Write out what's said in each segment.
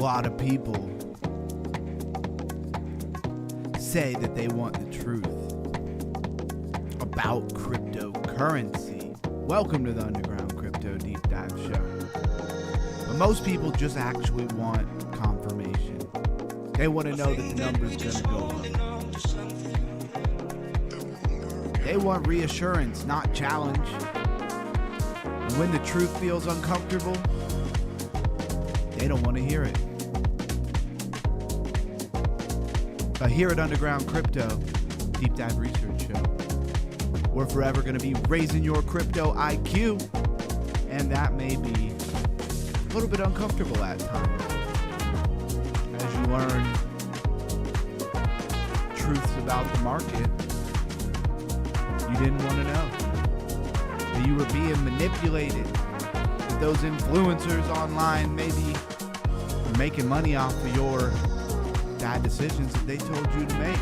lot of people say that they want the truth about cryptocurrency. Welcome to the Underground Crypto Deep Dive Show. But most people just actually want confirmation. They want to know that the number's going to go up. They want reassurance, not challenge. And when the truth feels uncomfortable, they don't want to hear it. But here at Underground Crypto Deep Dive Research Show, we're forever going to be raising your crypto IQ, and that may be a little bit uncomfortable at times. As you learn truths about the market you didn't want to know. That you were being manipulated. That those influencers online maybe were making money off of your bad decisions that they told you to make.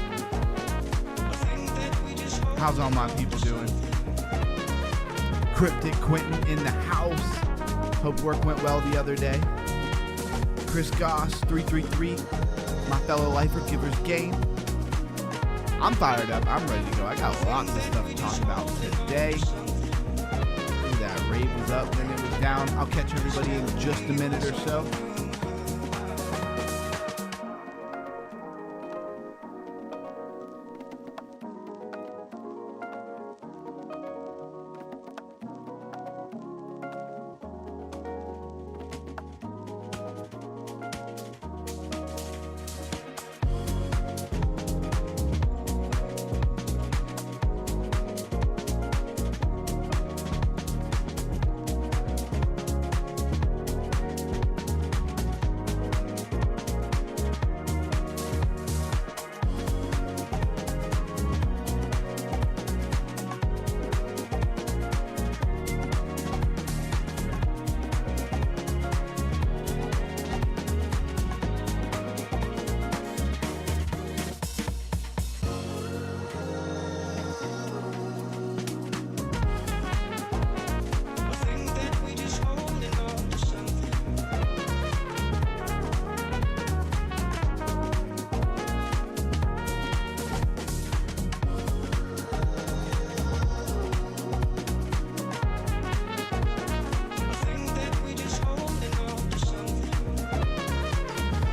How's all my people doing? Cryptic Quentin in the house. Hope work went well the other day. Chris Goss 333, my fellow lifer givers game. I'm fired up. I'm ready to go. I got lots of stuff to talk about today. Ooh, that rave was up, then it was down. I'll catch everybody in just a minute or so.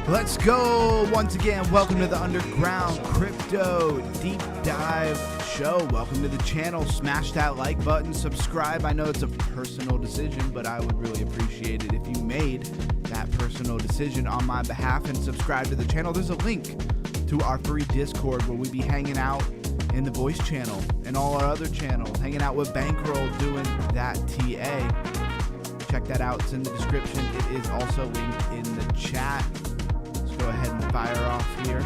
Let's go once again. Welcome to the Underground Crypto Deep Dive Show. Welcome to the channel. Smash that like button, subscribe. I know it's a personal decision, but I would really appreciate it if you made that personal decision on my behalf and subscribe to the channel. There's a link to our free Discord where we be hanging out in the voice channel and all our other channels, hanging out with Bankroll doing that TA. Check that out. It's in the description. It is also linked in the chat. Go ahead and fire off here.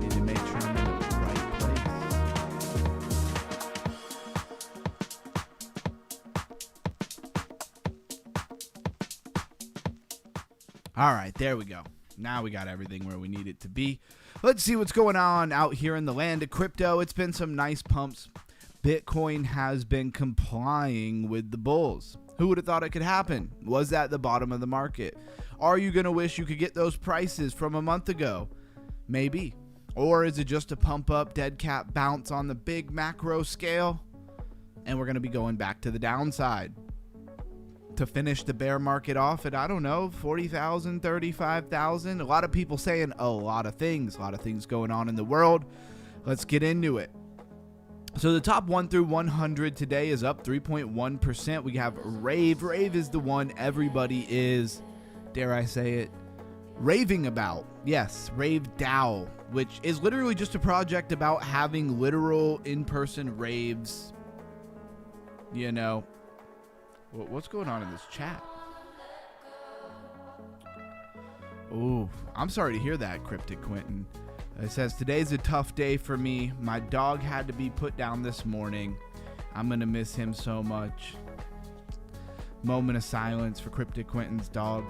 Need to make sure I'm in the right place. All right, there we go. Now we got everything where we need it to be. Let's see what's going on out here in the land of crypto. It's been some nice pumps. Bitcoin has been complying with the bulls. Who would have thought it could happen? Was that the bottom of the market? Are you going to wish you could get those prices from a month ago? Maybe. Or is it just a pump up, dead cat bounce on the big macro scale? And we're going to be going back to the downside to finish the bear market off at, I don't know, 40,000, 35,000. A lot of people saying a lot of things going on in the world. Let's get into it. So the top 1 through 100 today is up 3.1%. We have Rave. Rave is the one everybody is, dare I say it, raving about. Yes, Rave DAO, which is literally just a project about having literal in-person raves. You know, what's going on in this chat? Oh, I'm sorry to hear that, Cryptic Quentin. It says, today's a tough day for me. My dog had to be put down this morning. I'm going to miss him so much. Moment of silence for Cryptic Quentin's dog.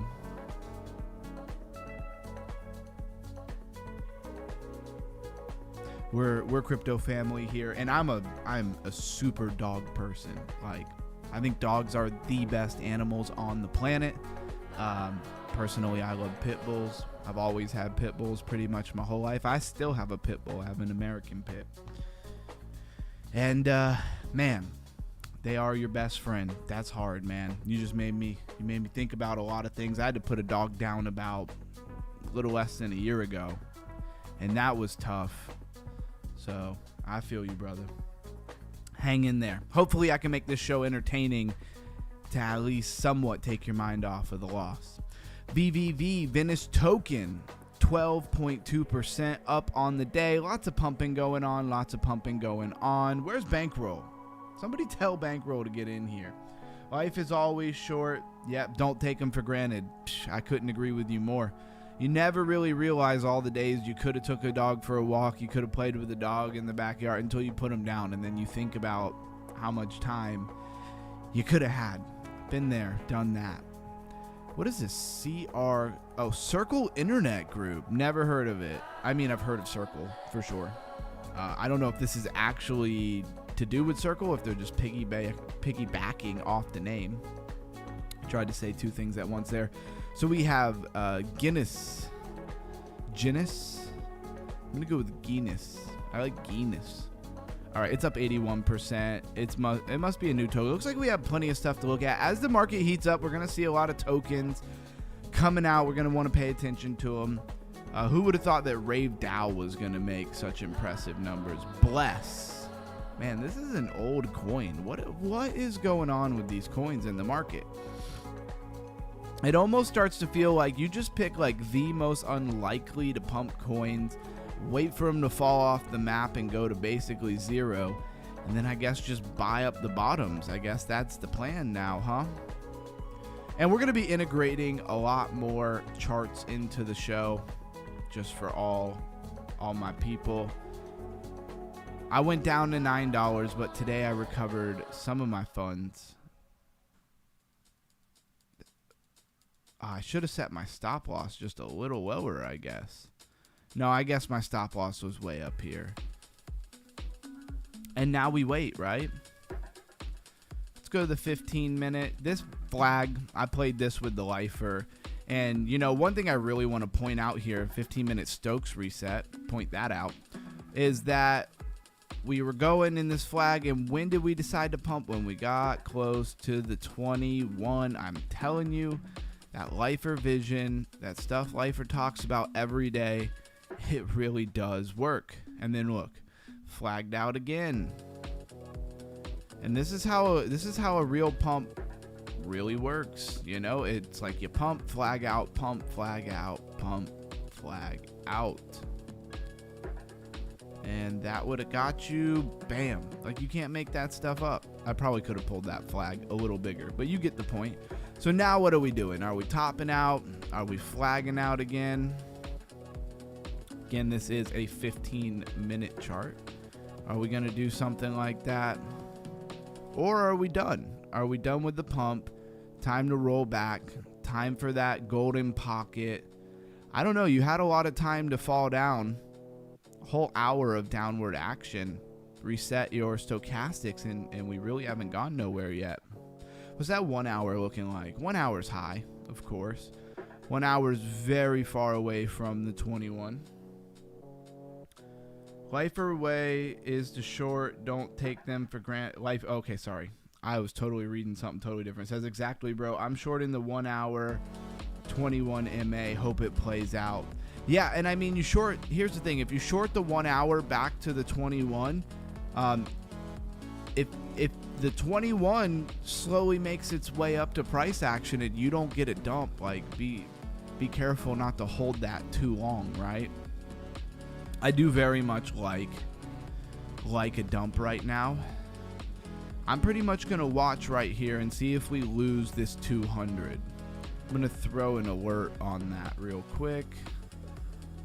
We're crypto family here, and I'm a super dog person. Like, I think dogs are the best animals on the planet. Personally, I love pit bulls. I've always had pit bulls pretty much my whole life. I still have a pit bull. I have an American pit. And, man, they are your best friend. That's hard, man. You made me think about a lot of things. I had to put a dog down about a little less than a year ago, and that was tough. So I feel you, brother. Hang in there. Hopefully I can make this show entertaining to at least somewhat take your mind off of the loss. VVV, Venice Token, 12.2% up on the day. Lots of pumping going on. Where's Bankroll? Somebody tell Bankroll to get in here. Life is always short. Yep, don't take them for granted. I couldn't agree with you more. You never really realize all the days you could have took a dog for a walk. You could have played with a dog in the backyard until you put him down. And then you think about how much time you could have had. Been there, done that. What is this? Circle Internet Group. Never heard of it. I mean, I've heard of Circle for sure. I don't know if this is actually to do with Circle, if they're just piggybacking off the name. I tried to say two things at once there. So we have Guinness. Guinness? I'm going to go with Guinness. I like Guinness. All right, it's up 81%. It must be a new token. It looks like we have plenty of stuff to look at. As the market heats up, we're going to see a lot of tokens coming out. We're going to want to pay attention to them. Who would have thought that Rave Dow was going to make such impressive numbers? Bless. Man, this is an old coin. What is going on with these coins in the market? It almost starts to feel like you just pick like the most unlikely to pump coins, wait for them to fall off the map and go to basically zero, and then I guess just buy up the bottoms. I guess that's the plan now, huh? And we're going to be integrating a lot more charts into the show just for all my people. I went down to $9, but today I recovered some of my funds. I should have set my stop loss just a little lower, I guess. No, I guess my stop loss was way up here. And now we wait, right? Let's go to the 15-minute. This flag, I played this with the lifer. And, you know, one thing I really want to point out here, 15-minute Stokes reset, point that out, is that we were going in this flag, and when did we decide to pump? When we got close to the 21. I'm telling you, that lifer vision, that stuff lifer talks about every day, it really does work. And then look, flagged out again. And this is how a real pump really works. You know, it's like you pump, flag out, pump, flag out, pump, flag out. And that would have got you, bam. Like, you can't make that stuff up. I probably could have pulled that flag a little bigger, but you get the point. So now what are we doing? Are we topping out? Are we flagging out again? Again, this is a 15-minute chart. Are we going to do something like that? Or are we done? Are we done with the pump? Time to roll back. Time for that golden pocket. I don't know. You had a lot of time to fall down. A whole hour of downward action. Reset your stochastics, and we really haven't gone nowhere yet. What's that 1 hour looking like? 1 hour's high, of course. 1 hour's very far away from the 21. Lifer way is to short. Don't take them for granted. Okay, sorry. I was totally reading something totally different. It says exactly, bro. I'm shorting the 1 hour 21 MA. Hope it plays out. Yeah, and I mean, you short. Here's the thing. If you short the 1 hour back to the 21, if the 21 slowly makes its way up to price action and you don't get a dump, like be careful not to hold that too long, right? I do very much like a dump right now. I'm pretty much going to watch right here and see if we lose this 200. I'm going to throw an alert on that real quick.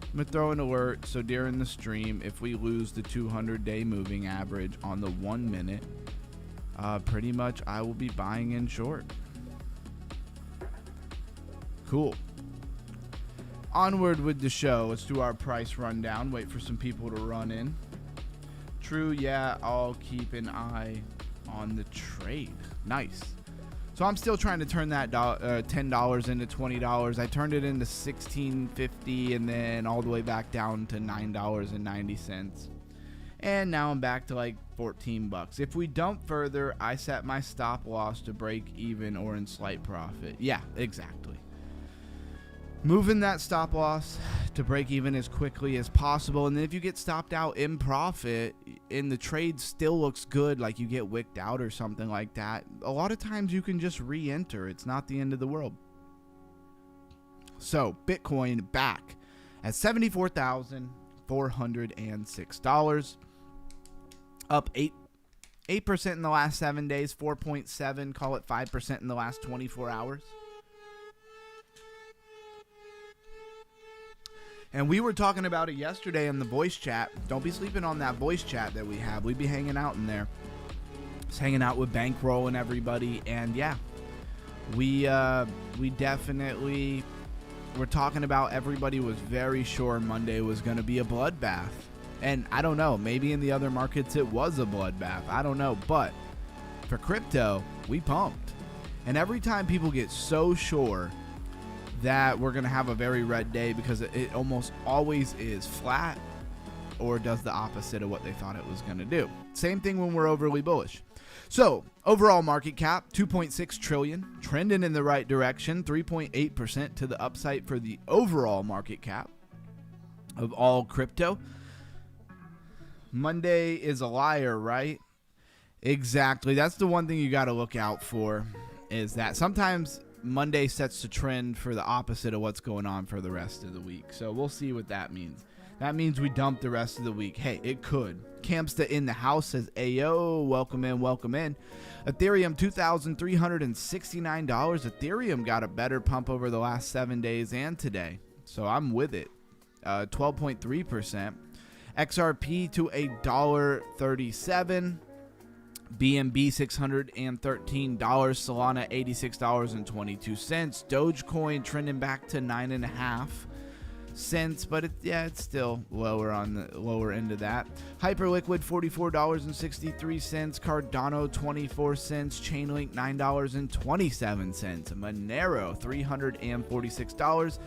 I'm going to throw an alert so during the stream, if we lose the 200-day moving average on the 1 minute, pretty much I will be buying in short. Cool. Onward with the show. Let's do our price rundown. Wait for some people to run in. True, yeah, I'll keep an eye on the trade. Nice. So I'm still trying to turn that $10 into $20. I turned it into $16.50 and then all the way back down to $9.90. And now I'm back to like $14. If we dump further, I set my stop loss to break even or in slight profit. Yeah, exactly. Moving that stop loss to break even as quickly as possible. And then if you get stopped out in profit and the trade still looks good, like you get wicked out or something like that, a lot of times you can just re-enter. It's not the end of the world. So Bitcoin back at $74,406, up 8% in the last 7 days, 4.7, call it 5% in the last 24 hours. And we were talking about it yesterday in the voice chat. Don't be sleeping on that voice chat that we have. We'd be hanging out in there. Just hanging out with Bankroll and everybody. And yeah, we definitely were talking about, everybody was very sure Monday was going to be a bloodbath. And I don't know, maybe in the other markets it was a bloodbath. I don't know. But for crypto, we pumped. And every time people get so sure that we're going to have a very red day, because it almost always is flat or does the opposite of what they thought it was going to do. Same thing when we're overly bullish. So overall market cap, 2.6 trillion, trending in the right direction, 3.8% to the upside for the overall market cap of all crypto. Monday is a liar, right? Exactly. That's the one thing you got to look out for, is that sometimes Monday sets the trend for the opposite of what's going on for the rest of the week. So we'll see what that means. That means we dump the rest of the week. Hey, it could. Campsta in the house says, Ayo, welcome in, welcome in. Ethereum, $2,369. Ethereum got a better pump over the last 7 days and today. So I'm with it. 12.3%. XRP to $1.37. BNB $613, Solana $86.22, Dogecoin trending back to 9.5 cents, but it's still lower on the lower end of that. Hyperliquid $44.63, Cardano 24 cents, Chainlink $9.27, Monero $346.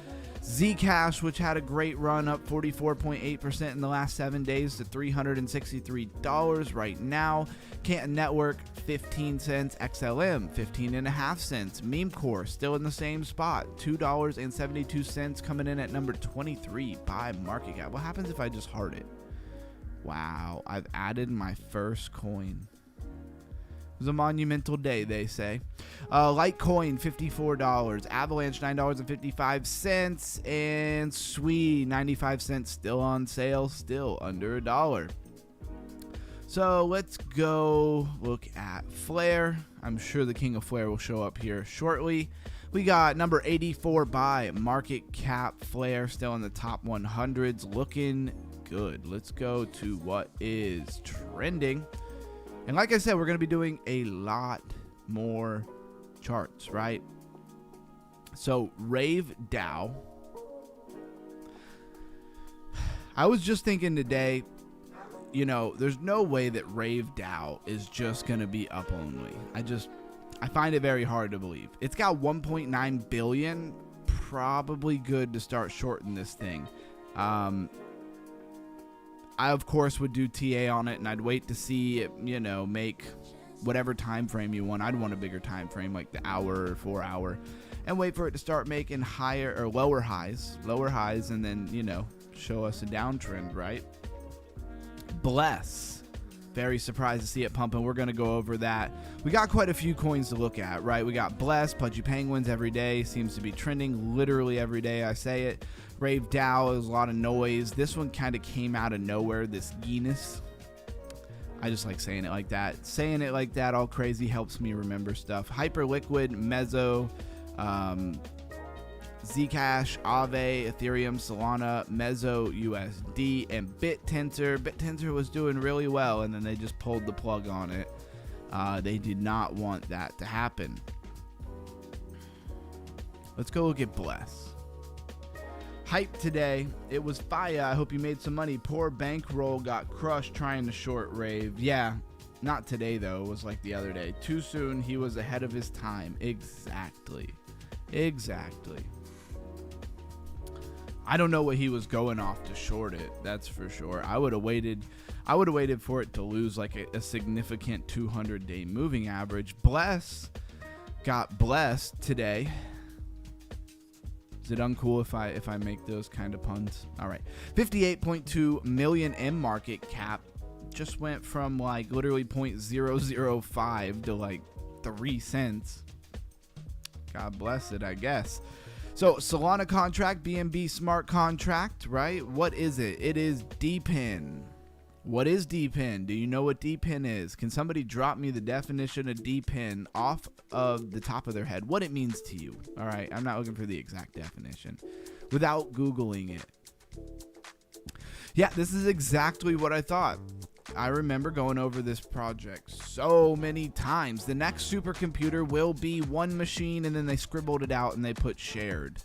Zcash, which had a great run, up 44.8% in the last 7 days to $363 right now. Canton Network 15 cents, XLM 15.5 cents. Memecore still in the same spot, $2.72, coming in at number 23 by market cap. What happens if I just heart it? Wow, I've added my first coin. It was a monumental day, they say. Litecoin, $54. Avalanche, $9.55. And Sui, 95 cents. Still on sale. Still under $1. So let's go look at Flare. I'm sure the king of Flare will show up here shortly. We got number 84 by market cap. Flare still in the top 100s. Looking good. Let's go to what is trending. And like I said, we're going to be doing a lot more charts, right? So Rave DAO. I was just thinking today, there's no way that Rave DAO is just going to be up only. I find it very hard to believe. It's got 1.9 billion. Probably good to start shorting this thing. I, of course, would do TA on it, and I'd wait to see it, make whatever time frame you want. I'd want a bigger time frame, like the hour or 4 hour, and wait for it to start making higher or lower highs, and then, show us a downtrend, right? Bless. Very surprised to see it pumping. We're going to go over that. We got quite a few coins to look at, right? We got Bless, Pudgy Penguins every day. Seems to be trending literally every day I say it. Rave DAO is a lot of noise. This one kind of came out of nowhere, this Guinness. I just like saying it like that. Saying it like that all crazy helps me remember stuff. Hyperliquid, Mezzo, Zcash, Aave, Ethereum, Solana, Mezzo, USD, and BitTensor. BitTensor was doing really well, and then they just pulled the plug on it. They did not want that to happen. Let's go look at Bless. Hype today. It was fire. I hope you made some money. Poor Bankroll got crushed trying to short Rave. Yeah, Not today, though. It was like the other day. Too soon. He was ahead of his time. Exactly. I don't know what he was going off to short it. That's for sure. I would have waited for it to lose like a significant 200-day moving average. Bless got blessed today. Is it uncool if I make those kind of puns? All right. 58.2 million in market cap. Just went from like literally 0.005 to like 3 cents. God bless it, I guess. So Solana contract, BNB smart contract, right? What is it? It is DPIN. What is DPIN? Do you know what DPIN is? Can somebody drop me the definition of DPIN off of the top of their head? What it means to you? All right, I'm not looking for the exact definition without Googling it. Yeah, this is exactly what I thought. I remember going over this project so many times. The next supercomputer will be one machine, and then they scribbled it out and they put shared.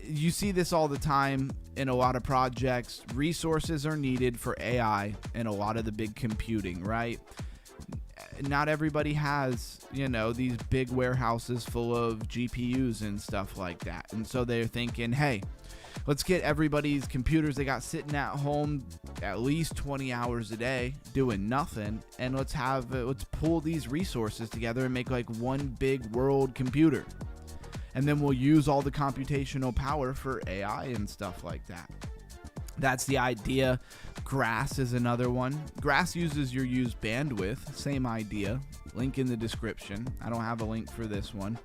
You see this all the time in a lot of projects. Resources are needed for AI and a lot of the big computing, right? Not everybody has, these big warehouses full of GPUs and stuff like that. And so they're thinking, hey, let's get everybody's computers they got sitting at home at least 20 hours a day doing nothing, and let's pull these resources together and make like one big world computer. And then we'll use all the computational power for AI and stuff like that. That's the idea. Grass is another one. Grass uses your used bandwidth. Same idea. Link in the description. I don't have a link for this one.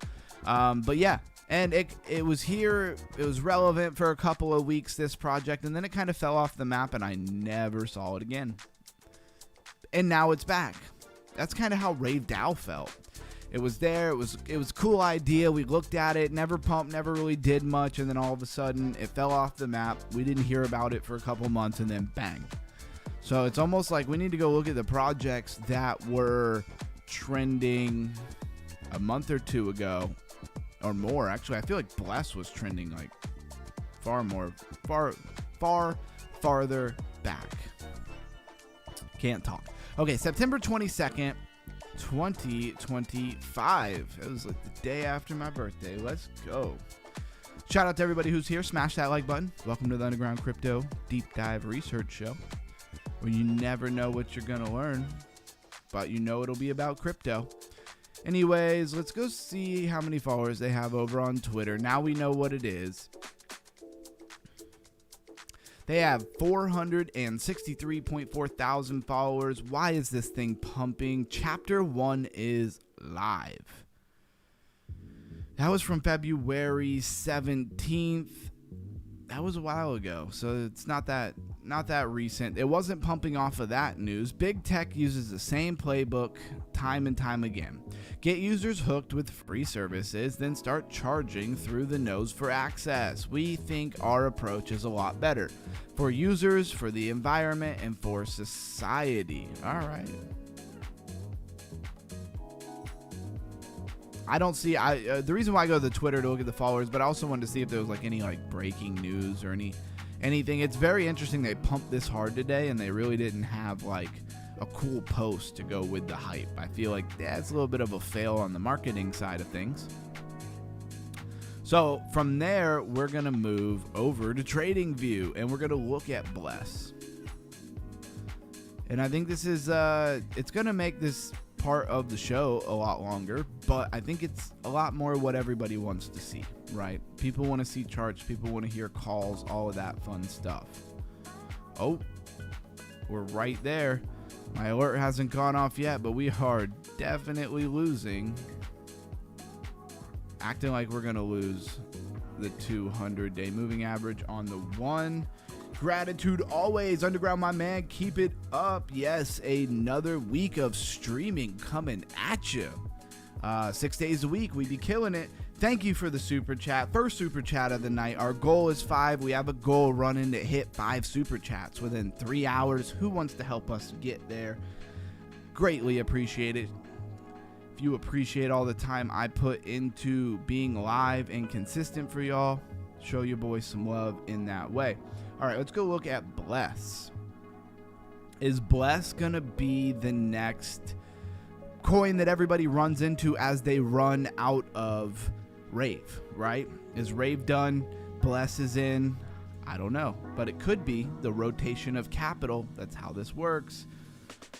But yeah. And it was here, it was relevant for a couple of weeks, this project, and then it kind of fell off the map and I never saw it again. And now it's back. That's kind of how Rave DAO felt. It was there, it was a cool idea, we looked at it, never pumped, never really did much, and then all of a sudden it fell off the map. We didn't hear about it for a couple months and then bang. So it's almost like we need to go look at the projects that were trending a month or two ago. Or more, actually. I feel like Bless was trending like farther back. Can't talk. Okay, September 22nd, 2025. It was like the day after my birthday. Let's go. Shout out to everybody who's here. Smash that like button. Welcome to the Underground Crypto Deep Dive Research Show, where you never know what you're going to learn, but it'll be about crypto. Anyways, let's go see how many followers they have over on Twitter. Now we know what it is. They have 463.4 thousand followers. Why is this thing pumping? Chapter 1 is live. That was from February 17th. That was a while ago, so it's not that recent. It wasn't pumping off of that news. Big tech uses the same playbook time and time again. Get users hooked with free services, then start charging through the nose for access. We think our approach is a lot better for users, for the environment, and for society. All right. I don't see the reason why I go to the Twitter to look at the followers, but I also wanted to see if there was like any like breaking news or anything. It's very interesting they pumped this hard today and they really didn't have like a cool post to go with the hype. I feel like that's a little bit of a fail on the marketing side of things. So from there, we're going to move over to TradingView and we're going to look at Bless. And I think this is it's going to make this part of the show a lot longer, but I think it's a lot more what everybody wants to see, right? People want to see charts, people want to hear calls, all of that fun stuff. Oh, we're right there. My alert hasn't gone off yet, but we are definitely losing. Acting like we're going to lose the 200-day moving average on the one. Gratitude always, Underground, my man. Keep it up. Yes, another week of streaming coming at you. 6 days a week, we be killing it. Thank you for the super chat. First super chat of the night. Our goal is 5. We have a goal running to hit 5 super chats within 3 hours. Who wants to help us get there? Greatly appreciate it. If you appreciate all the time I put into being live and consistent for y'all, show your boys some love in that way. All right, let's go look at Bless. Is Bless gonna be the next coin that everybody runs into as they run out of Rave, right? Is Rave done? Bless is in? I don't know, but it could be the rotation of capital. That's how this works.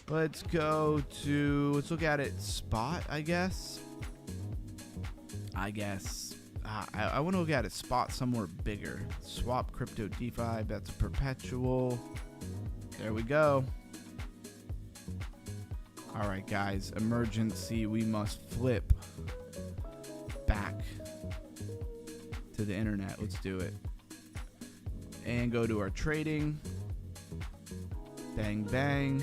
Let's look at it spot, I guess. I want to look at it spot somewhere bigger. Swap crypto DeFi, that's perpetual. There we go. All right, guys, emergency. We must flip back to the internet. Let's do it. And go to our trading. Bang, bang.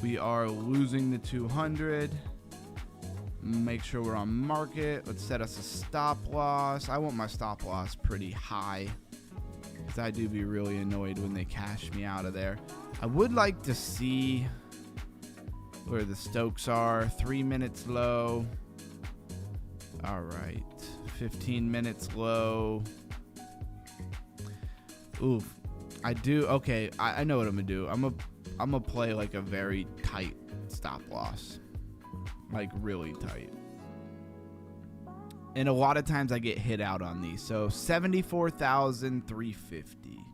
We are losing the 200. Make sure we're on market. Let's set us a stop loss. I want my stop loss pretty high, because I do be really annoyed when they cash me out of there. I would like to see where the Stokes are. 3 minutes low. All right. 15 minutes low. Ooh, I do. Okay, I know what I'm gonna do. I'm gonna play like a very tight stop loss, like really tight. And a lot of times I get hit out on these. So 74,350.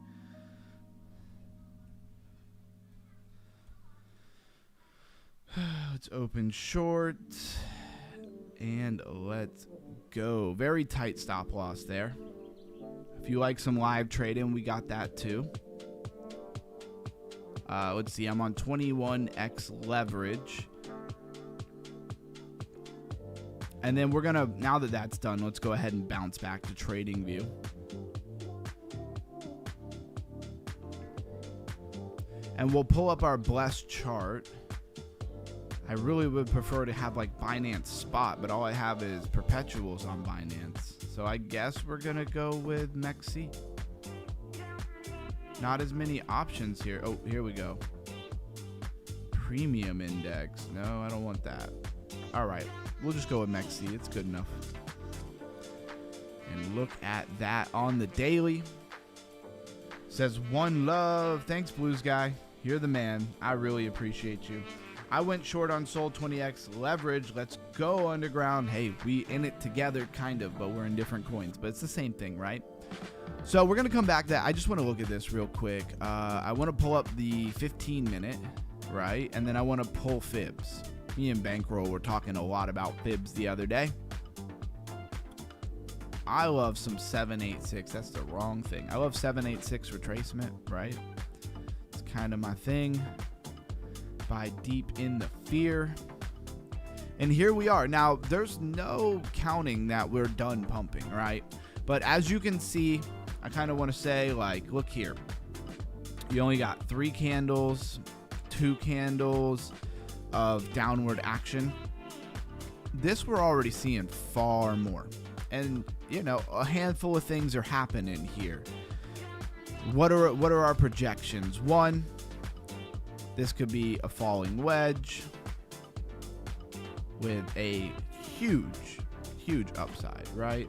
Let's open short and let's go. Very tight stop loss there. If you like some live trading, we got that too. Let's see, I'm on 21x leverage. And then we're gonna, now that that's done, let's go ahead and bounce back to trading view. And we'll pull up our Bless chart. I really would prefer to have like Binance Spot, but all I have is perpetuals on Binance. So I guess we're gonna go with MEXC. Not as many options here. Oh, here we go. Premium index. No, I don't want that. All right, we'll just go with MEXC. It's good enough. And look at that on the daily. Says one love. Thanks, Blues guy. You're the man. I really appreciate you. I went short on Sol 20x leverage. Let's go underground. Hey, we in it together, kind of, but we're in different coins. But it's the same thing, right? So we're going to come back to that. I just want to look at this real quick. I want to pull up the 15-minute, right? And then I want to pull fibs. Me and Bankroll were talking a lot about fibs the other day. I love some 786. That's the wrong thing. I love 786 retracement, right? It's kind of my thing. Buy deep in the fear. And here we are. Now, there's no counting that we're done pumping, right? But as you can see, I kind of want to say, like, look here. You only got 3 candles, 2 candles of downward action. This we're already seeing far more. And, you know, a handful of things are happening here. What are our projections? One, this could be a falling wedge with a huge, huge upside, right?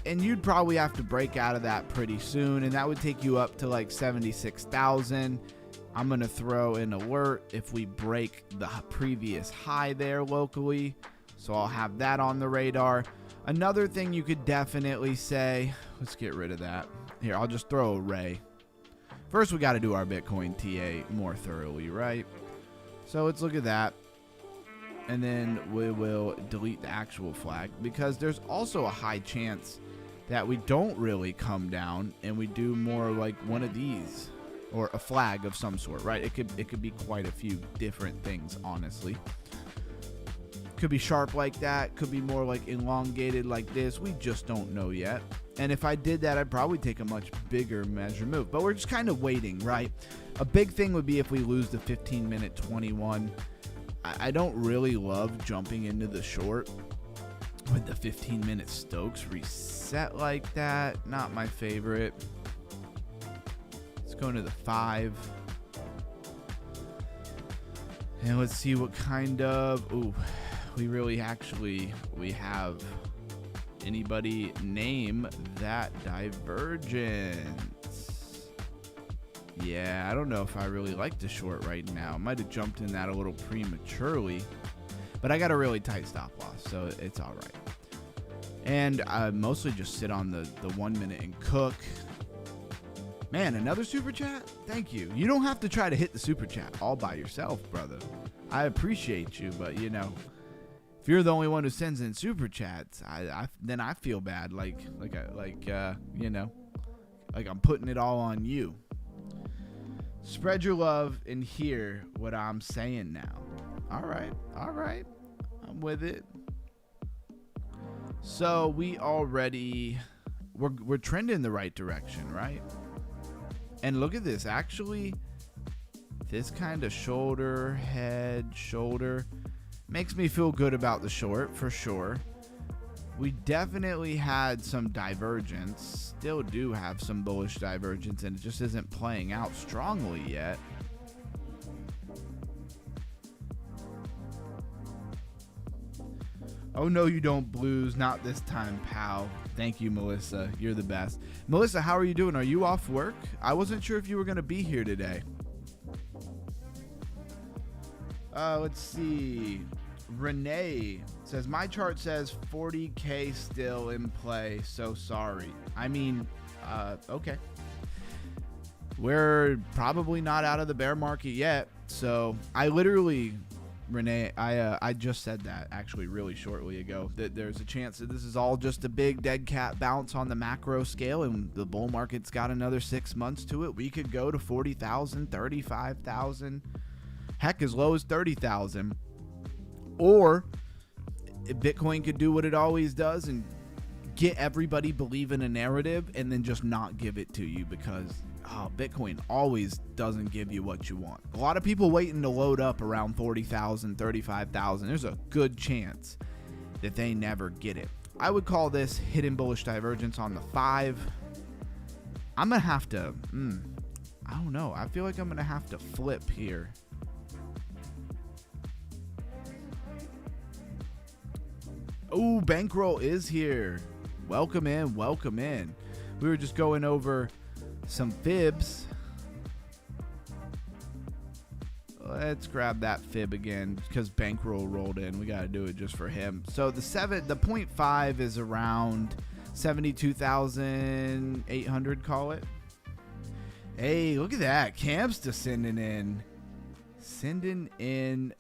And you'd probably have to break out of that pretty soon, and that would take you up to like 76,000. I'm going to throw an alert if we break the previous high there locally. So I'll have that on the radar. Another thing you could definitely say, let's get rid of that. Here, I'll just throw a ray. First, we got to do our Bitcoin TA more thoroughly, right? So let's look at that. And then we will delete the actual flag, because there's also a high chance that we don't really come down and we do more like one of these, or a flag of some sort, right? It could be quite a few different things, honestly. Could be sharp like that, could be more like elongated like this. We just don't know yet. And if I did that, I'd probably take a much bigger measure move. But we're just kind of waiting, right? A big thing would be if we lose the 15-minute 21. I don't really love jumping into the short with the 15-minute Stokes reset like that. Not my favorite. Let's go into the 5. And let's see what kind of... Ooh, we have Anybody name that divergence? Yeah, I don't know if I really like the short right now. I might have jumped in that a little prematurely, but I got a really tight stop loss, so it's all right. And I mostly just sit on the 1 minute and cook. Man, another super chat? Thank you. You don't have to try to hit the super chat all by yourself, brother. I appreciate you, but you know, if you're the only one who sends in super chats, then I feel bad, like you know, like I'm putting it all on you. Spread your love and hear what I'm saying now. All right, I'm with it. So we're trending the right direction, right? And look at this. Actually, this kind of shoulder makes me feel good about the short for sure. We definitely had some divergence, still do have some bullish divergence, and it just isn't playing out strongly yet. Oh no, you don't, Blues. Not this time, pal. Thank you, Melissa. You're the best. Melissa, how are you doing? Are you off work? I wasn't sure if you were going to be here today. Let's see. Renee says, my chart says 40K still in play, so sorry. I mean, okay. We're probably not out of the bear market yet, so I literally... Renee, I just said that actually really shortly ago, that there's a chance that this is all just a big dead cat bounce on the macro scale, and the bull market's got another 6 months to it. We could go to 40,000, 35,000, heck, as low as 30,000. Or Bitcoin could do what it always does and get everybody believing a narrative and then just not give it to you, because Bitcoin always doesn't give you what you want. A lot of people waiting to load up around 40,000, 35,000. There's a good chance that they never get it. I would call this hidden bullish divergence on the 5. I'm going to have to, I don't know. I feel like I'm going to have to flip here. Oh, Bankroll is here. Welcome in, welcome in. We were just going over some fibs. Let's grab that fib again because Bankroll rolled in. We got to do it just for him. So the 0.5 is around 72,800, call it. Hey, look at that. Campsta sending in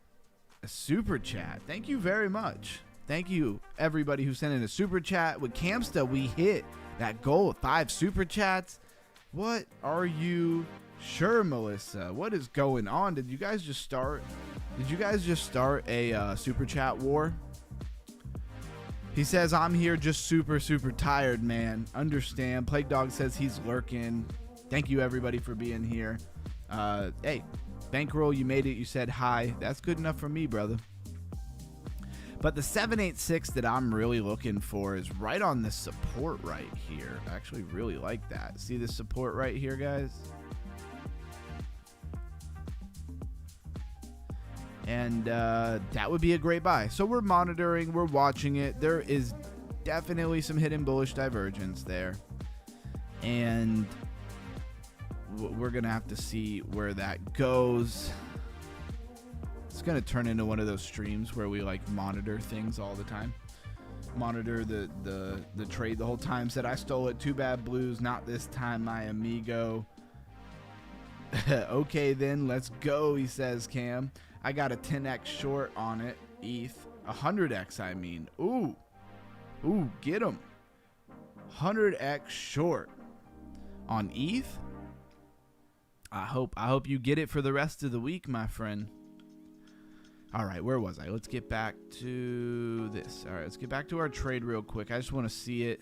a super chat. Thank you very much. Thank you, everybody who sent in a super chat. With Campsta, we hit that goal of 5 super chats. What are you sure, Melissa? What is going on? Did you guys just start a super chat war? He says, I'm here just super tired, man. Understand. Plague Dog says he's lurking. Thank you, everybody, for being here. Hey, Bankroll, you made it. You said hi. That's good enough for me, brother. But the 786 that I'm really looking for is right on this support right here. I actually really like that. See this support right here, guys? And that would be a great buy. So we're monitoring, we're watching it. There is definitely some hidden bullish divergence there. And we're going to have to see where that goes. It's going to turn into one of those streams where we like monitor things all the time. Monitor the trade the whole time. Said, I stole it. Too bad, Blues. Not this time, my amigo. Okay, then let's go, he says, Cam. I got a 10x short on it. ETH. 100x, I mean. Ooh, get him. 100x short on ETH. I hope you get it for the rest of the week, my friend. All right, where was I? Let's get back to this. All right, let's get back to our trade real quick. I just want to see it.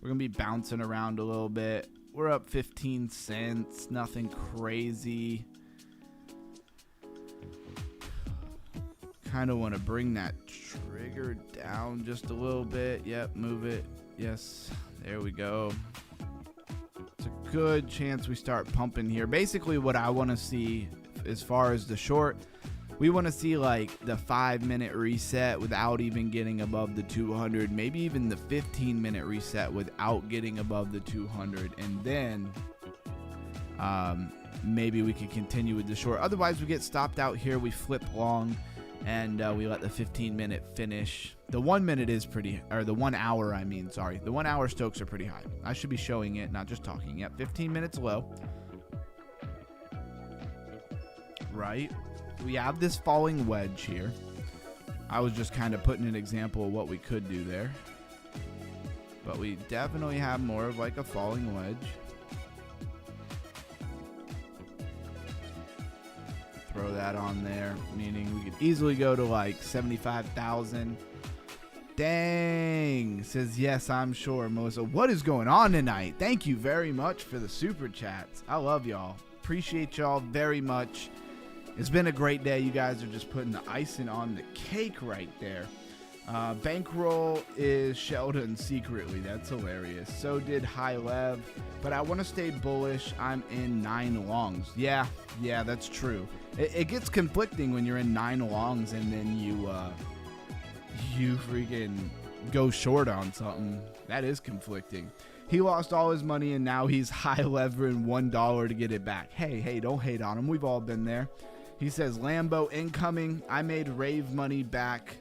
We're going to be bouncing around a little bit. We're up 15 cents. Nothing crazy. Kind of want to bring that trigger down just a little bit. Yep, move it. Yes, there we go. It's a good chance we start pumping here. Basically, what I want to see as far as the short, We want to see like the 5-minute reset without even getting above the 200, maybe even the 15-minute reset without getting above the 200, and then maybe we could continue with the short. Otherwise, we get stopped out here, we flip long, and we let the 15-minute finish. The 1 minute is pretty, or the 1 hour, I mean, sorry. The 1 hour Stokes are pretty high. I should be showing it, not just talking. Yep, 15 minutes low. Right. We have this falling wedge here. I was just kind of putting an example of what we could do there. But we definitely have more of like a falling wedge. Throw that on there, meaning we could easily go to like 75,000. Dang, says yes, I'm sure. Melissa, what is going on tonight? Thank you very much for the super chats. I love y'all. Appreciate y'all very much. It's been a great day. You guys are just putting the icing on the cake right there. Bankroll is Sheldon secretly. That's hilarious. So did High Lev. But I want to stay bullish. I'm in 9 longs. Yeah, that's true. It gets conflicting when you're in 9 longs and then you freaking go short on something. That is conflicting. He lost all his money and now he's high levering $1 to get it back. Hey, don't hate on him. We've all been there. He says, Lambo incoming. I made rave money back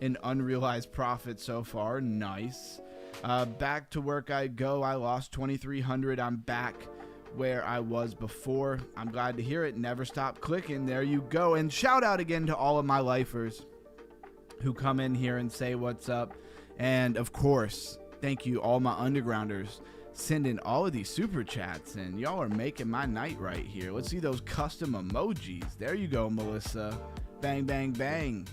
in unrealized profit so far. Nice. Back to work I go. I lost 2,300. I'm back where I was before. I'm glad to hear it. Never stop clicking. There you go. And shout out again to all of my lifers who come in here and say what's up. And of course, thank you all my undergrounders sending all of these super chats, and y'all are making my night right here. Let's see those custom emojis. There you go, Melissa. Bang, bang, bang.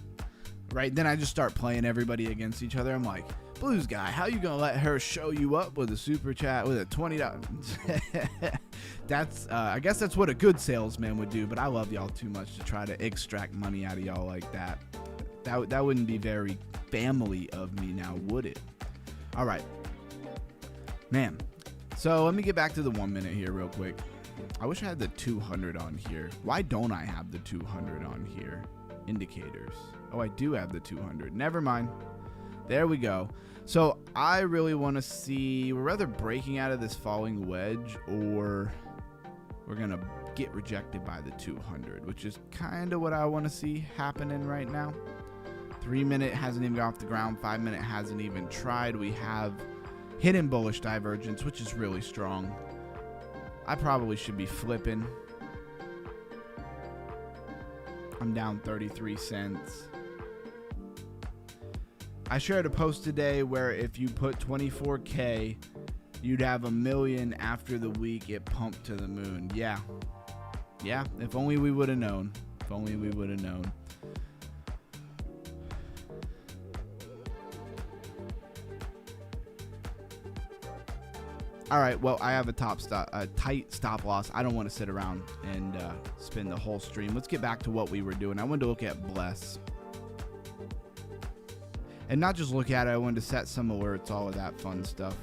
Right, then I just start playing everybody against each other. I'm like, Blues guy, how you gonna let her show you up with a super chat with a $20? That's I guess that's what a good salesman would do, but I love y'all too much to try to extract money out of y'all like that. That wouldn't be very family of me now, would it? All right, man. So let me get back to the 1 minute here real quick. I wish I had the 200 on here. Why don't I have the 200 on here? Indicators. Oh, I do have the 200. Never mind. There we go. So I really want to see, we're either breaking out of this falling wedge or we're going to get rejected by the 200, which is kind of what I want to see happening right now. 3 minute hasn't even got off the ground. 5 minute hasn't even tried. We have hidden bullish divergence, which is really strong. I probably should be flipping. I'm down 33 cents. I shared a post today where if you put 24K, you'd have $1 million after the week it pumped to the moon. Yeah, if only we would have known. If only we would have known. All right, well, I have a tight stop loss. I don't want to sit around and spend the whole stream. Let's get back to what we were doing. I wanted to look at Bless. And not just look at it, I wanted to set some alerts, all of that fun stuff.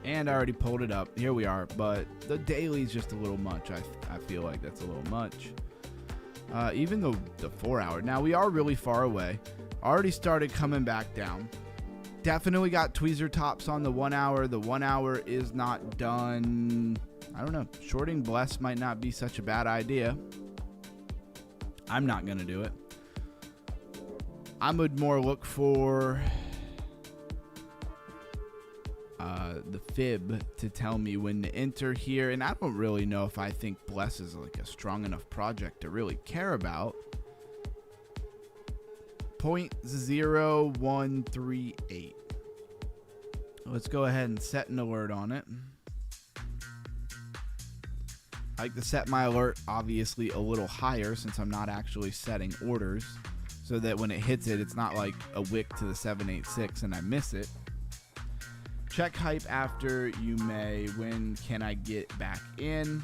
And I already pulled it up. Here we are, but the daily is just a little much. I feel like that's a little much. Even the 4 hour. Now, we are really far away. Already started coming back down. Definitely got tweezer tops on the 1 hour. The 1 hour is not done. I don't know. Shorting Bless might not be such a bad idea. I'm not going to do it. I would more look for the fib to tell me when to enter here. And I don't really know if I think Bless is like a strong enough project to really care about. 0.0138. Let's go ahead and set an alert on it. I like to set my alert obviously a little higher since I'm not actually setting orders, so that when it hits it, it's not like a wick to the 786 and I miss it. Check hype after you may. When can I get back in?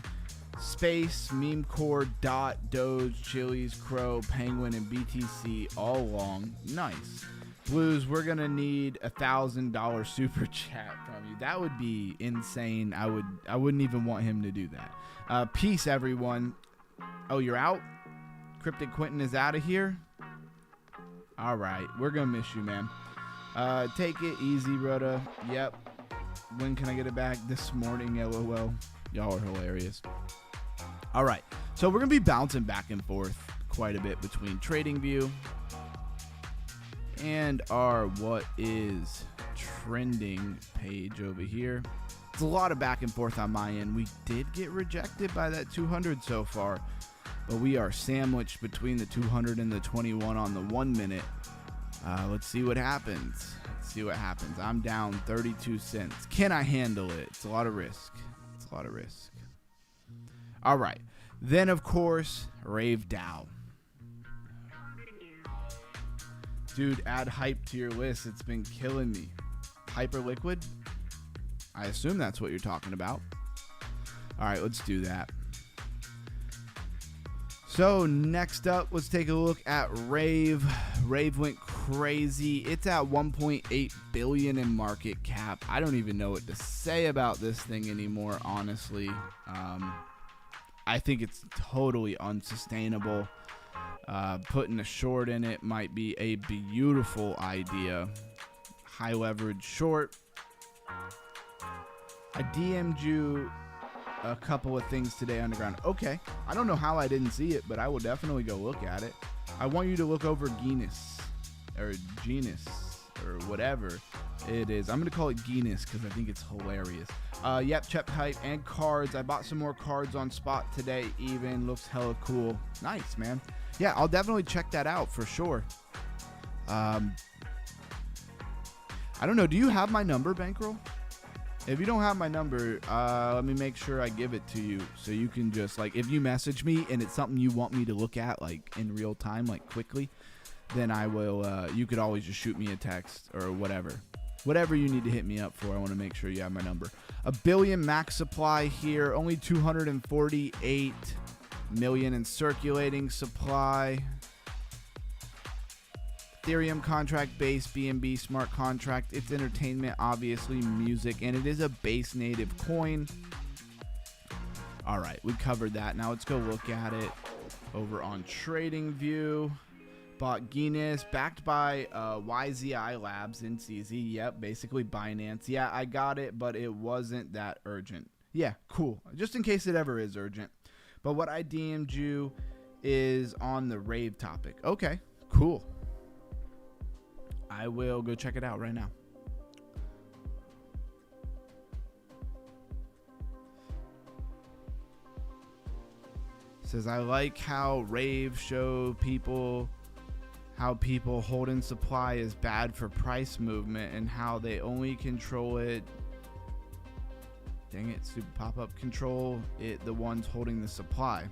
Space, meme core, dot, doge, chilies, crow, penguin, and BTC all along. Nice. Blues, we're gonna need $1,000 super chat from you. That would be insane. I wouldn't even want him to do that. Peace, everyone. Oh, you're out? Cryptic Quentin is out of here? All right. We're going to miss you, man. Take it easy, brother. Yep. When can I get it back? This morning, LOL. Y'all are hilarious. All right. So we're going to be bouncing back and forth quite a bit between TradingView and our what is trending page over here. It's a lot of back and forth on my end. We did get rejected by that 200 so far, but we are sandwiched between the 200 and the 21 on the 1 minute. Let's see what happens. I'm down 32 cents. Can I handle it? It's a lot of risk. All right. Then, of course, Rave Dow. Dude, add hype to your list. It's been killing me. Hyperliquid? I assume that's what you're talking about. All right, let's do that. So next up, let's take a look at Rave. Rave went crazy. It's at 1.8 billion in market cap. I don't even know what to say about this thing anymore, honestly. I think it's totally unsustainable. Putting a short in it might be a beautiful idea. High leverage short. I DM'd you a couple of things today underground. Okay. I don't know how I didn't see it, but I will definitely go look at it. I want you to look over Genus or whatever it is. I'm going to call it Genus because I think it's hilarious. Yep, check hype and cards. I bought some more cards on spot today even. Looks hella cool. Nice, man. Yeah, I'll definitely check that out for sure. I don't know. Do you have my number, Bankroll? If you don't have my number, let me make sure I give it to you so you can just, like, if you message me and it's something you want me to look at, like, in real time, like, quickly, then I will, you could always just shoot me a text or whatever. Whatever you need to hit me up for, I want to make sure you have my number. 1 billion max supply here, only 248 million in circulating supply. Ethereum contract base, BNB smart contract. It's entertainment, obviously, music, and it is a base native coin. All right, we covered that. Now let's go look at it over on TradingView. Bought Genus, backed by YZI Labs in CZ. Yep, basically Binance. Yeah, I got it, but it wasn't that urgent. Yeah, cool. Just in case it ever is urgent. But what I DM'd you is on the Rave topic. Okay, cool. I will go check it out right now. Says, I like how Rave show people how people holding supply is bad for price movement and how they only control it. Dang it, stupid pop-up. Control it, the ones holding the supply.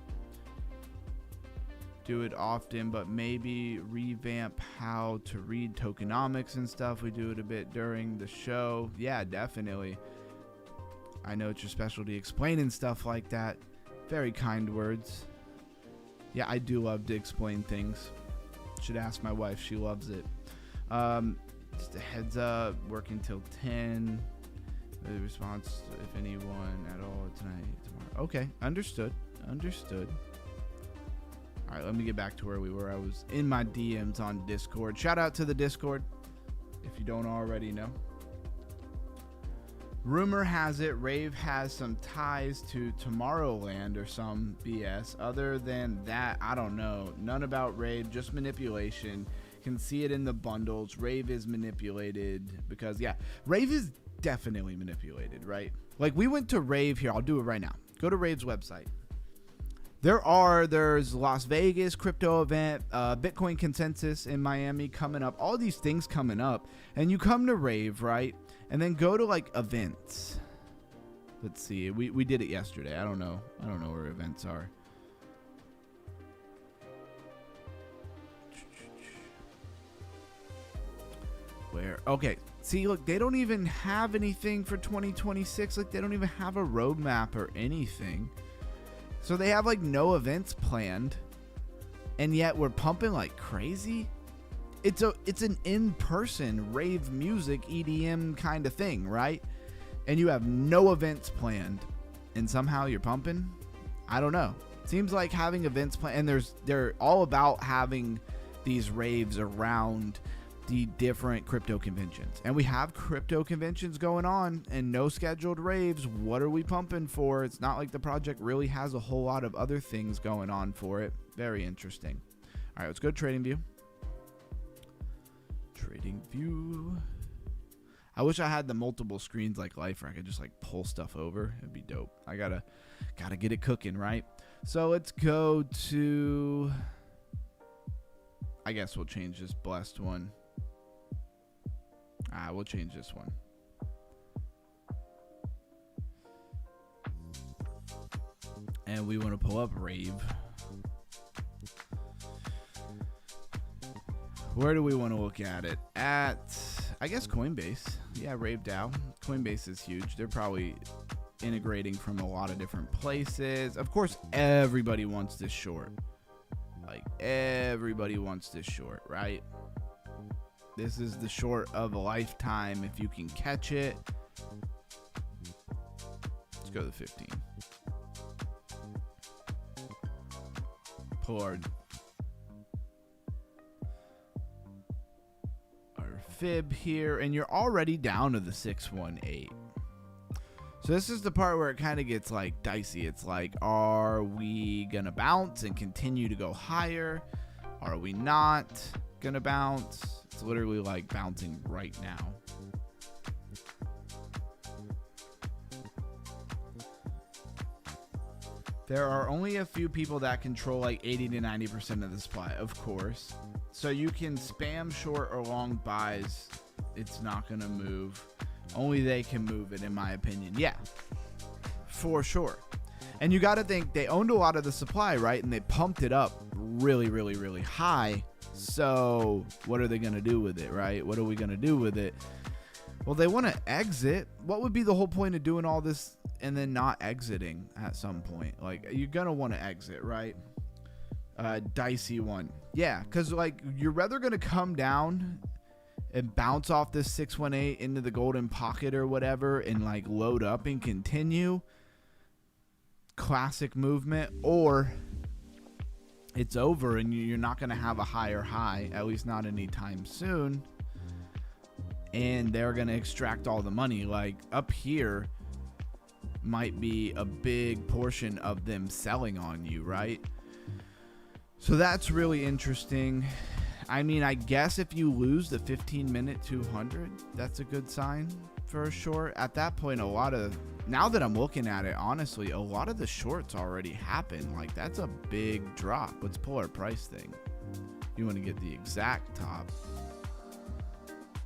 Do it often, but maybe revamp how to read tokenomics and stuff. We do it a bit during the show. Yeah, definitely. I know it's your specialty explaining stuff like that. Very kind words. Yeah, I do love to explain things. Should ask my wife. She loves it. Just a heads up. Working till 10. The response, if anyone at all, tonight, tomorrow. Okay, understood. Understood. All right, let me get back to where we were. I was in my DMs on Discord. Shout out to the Discord, if you don't already know. Rumor has it Rave has some ties to Tomorrowland or some BS. Other than that, I don't know. None about Rave, just manipulation. Can see it in the bundles. Rave is manipulated because, yeah, Rave is definitely manipulated, right? Like, we went to Rave here. I'll do it right now. Go to Rave's website. There's Las Vegas crypto event, Bitcoin consensus in Miami coming up, all these things coming up, and you come to Rave, right? And then go to like events. Let's see. We did it yesterday. I don't know where events are. Where? Okay. See, look, they don't even have anything for 2026. Like, they don't even have a roadmap or anything. So they have like no events planned, and yet we're pumping like crazy. It's an in-person rave music EDM kind of thing, right? And you have no events planned, and somehow you're pumping. I don't know. Seems like having events planned, and they're all about having these raves around the different crypto conventions. And we have crypto conventions going on and no scheduled raves. What are we pumping for? It's not like the project really has a whole lot of other things going on for it. Very interesting. All right, let's go to Trading View. Trading View. I wish I had the multiple screens like Life where I could just like pull stuff over. It'd be dope. I gotta get it cooking, right? So let's go to, I guess we'll change this blessed one. We'll change this one. And we want to pull up Rave. Where do we want to look at it? At, I guess, Coinbase. Yeah, Rave DAO. Coinbase is huge. They're probably integrating from a lot of different places. Of course, everybody wants this short. Like, everybody wants this short, right? This is the short of a lifetime if you can catch it. Let's go to the 15. Pull our fib here, and you're already down to the 618. So this is the part where it kind of gets like dicey. It's like, are we gonna bounce and continue to go higher? Are we not gonna bounce? It's literally like bouncing right now. There are only a few people that control like 80 to 90% of the supply, of course. So you can spam short or long buys. It's not gonna move. Only they can move it, in my opinion. Yeah, for sure. And you got to think they owned a lot of the supply, right? And they pumped it up really, really, really high. So what are they going to do with it, right? What are we going to do with it? Well, they want to exit. What would be the whole point of doing all this and then not exiting at some point? Like, you're going to want to exit, right? Dicey one. Yeah, because like you're rather going to come down and bounce off this 618 into the golden pocket or whatever and like load up and continue. Classic movement. Or it's over and you're not going to have a higher high, at least not anytime soon. And they're going to extract all the money. Like up here might be a big portion of them selling on you, right? So that's really interesting. I mean, I guess if you lose the 15-minute 200, that's a good sign for a short. At that point, now that I'm looking at it, honestly, a lot of the shorts already happened. Like, that's a big drop. Let's pull our price thing. You want to get the exact top.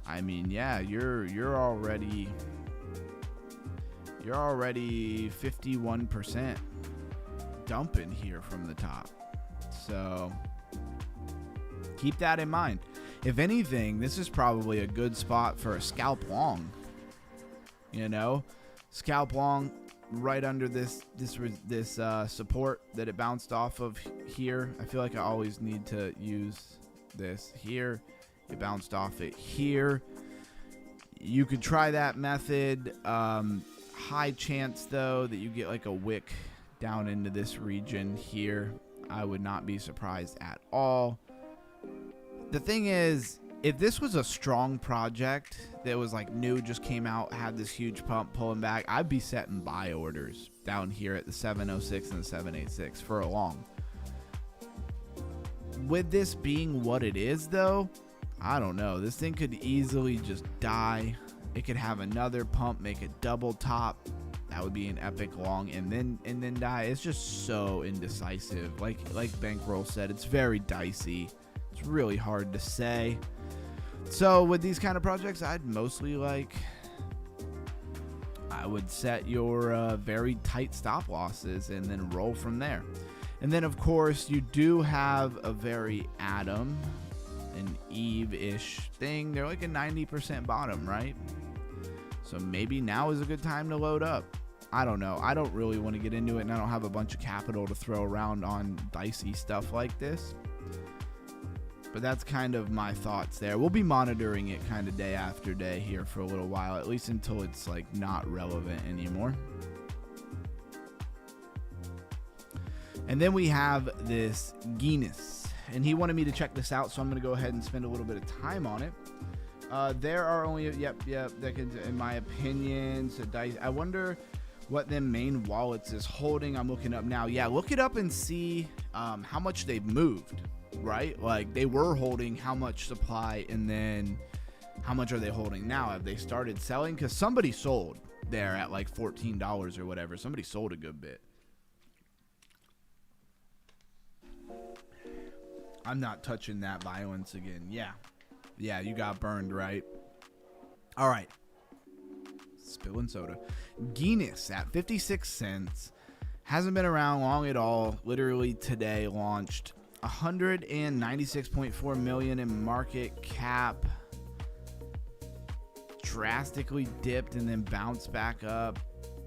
I mean, yeah, you're already 51% dumping here from the top. So keep that in mind. If anything, this is probably a good spot for a scalp long. You know, scalp long right under this support that it bounced off of here. I feel like I always need to use this here. It bounced off it here. You could try that method. High chance though that you get like a wick down into this region here. I would not be surprised at all. The thing is, if this was a strong project that was like new, just came out, had this huge pump pulling back, I'd be setting buy orders down here at the 706 and the 786 for a long. With this being what it is though, I don't know. This thing could easily just die. It could have another pump, make a double top. That would be an epic long, and then die. It's just so indecisive. Like Bankroll said, it's very dicey. It's really hard to say. So with these kind of projects, I'd mostly I would set your very tight stop losses and then roll from there. And then of course you do have a very Adam and Eve-ish thing. They're like a 90% bottom, right? So maybe now is a good time to load up. I don't know. I don't really want to get into it, and I don't have a bunch of capital to throw around on dicey stuff like this. But that's kind of my thoughts there. We'll be monitoring it kind of day after day here for a little while, at least until it's like not relevant anymore. And then we have this Guinness, and he wanted me to check this out, so I'm going to go ahead and spend a little bit of time on it. There are only, that could, in my opinion, so I wonder what them main wallets is holding. I'm looking up now. Yeah, look it up and see how much they've moved, right? Like, they were holding how much supply, and then how much are they holding now? Have they started selling? Because somebody sold there at like $14 or whatever. Somebody sold a good bit. I'm not touching that violence again. Yeah, you got burned, right? All right. Spilling soda. Guinness at 56 cents. Hasn't been around long at all. Literally today launched. 196.4 million in market cap. Drastically dipped and then bounced back up.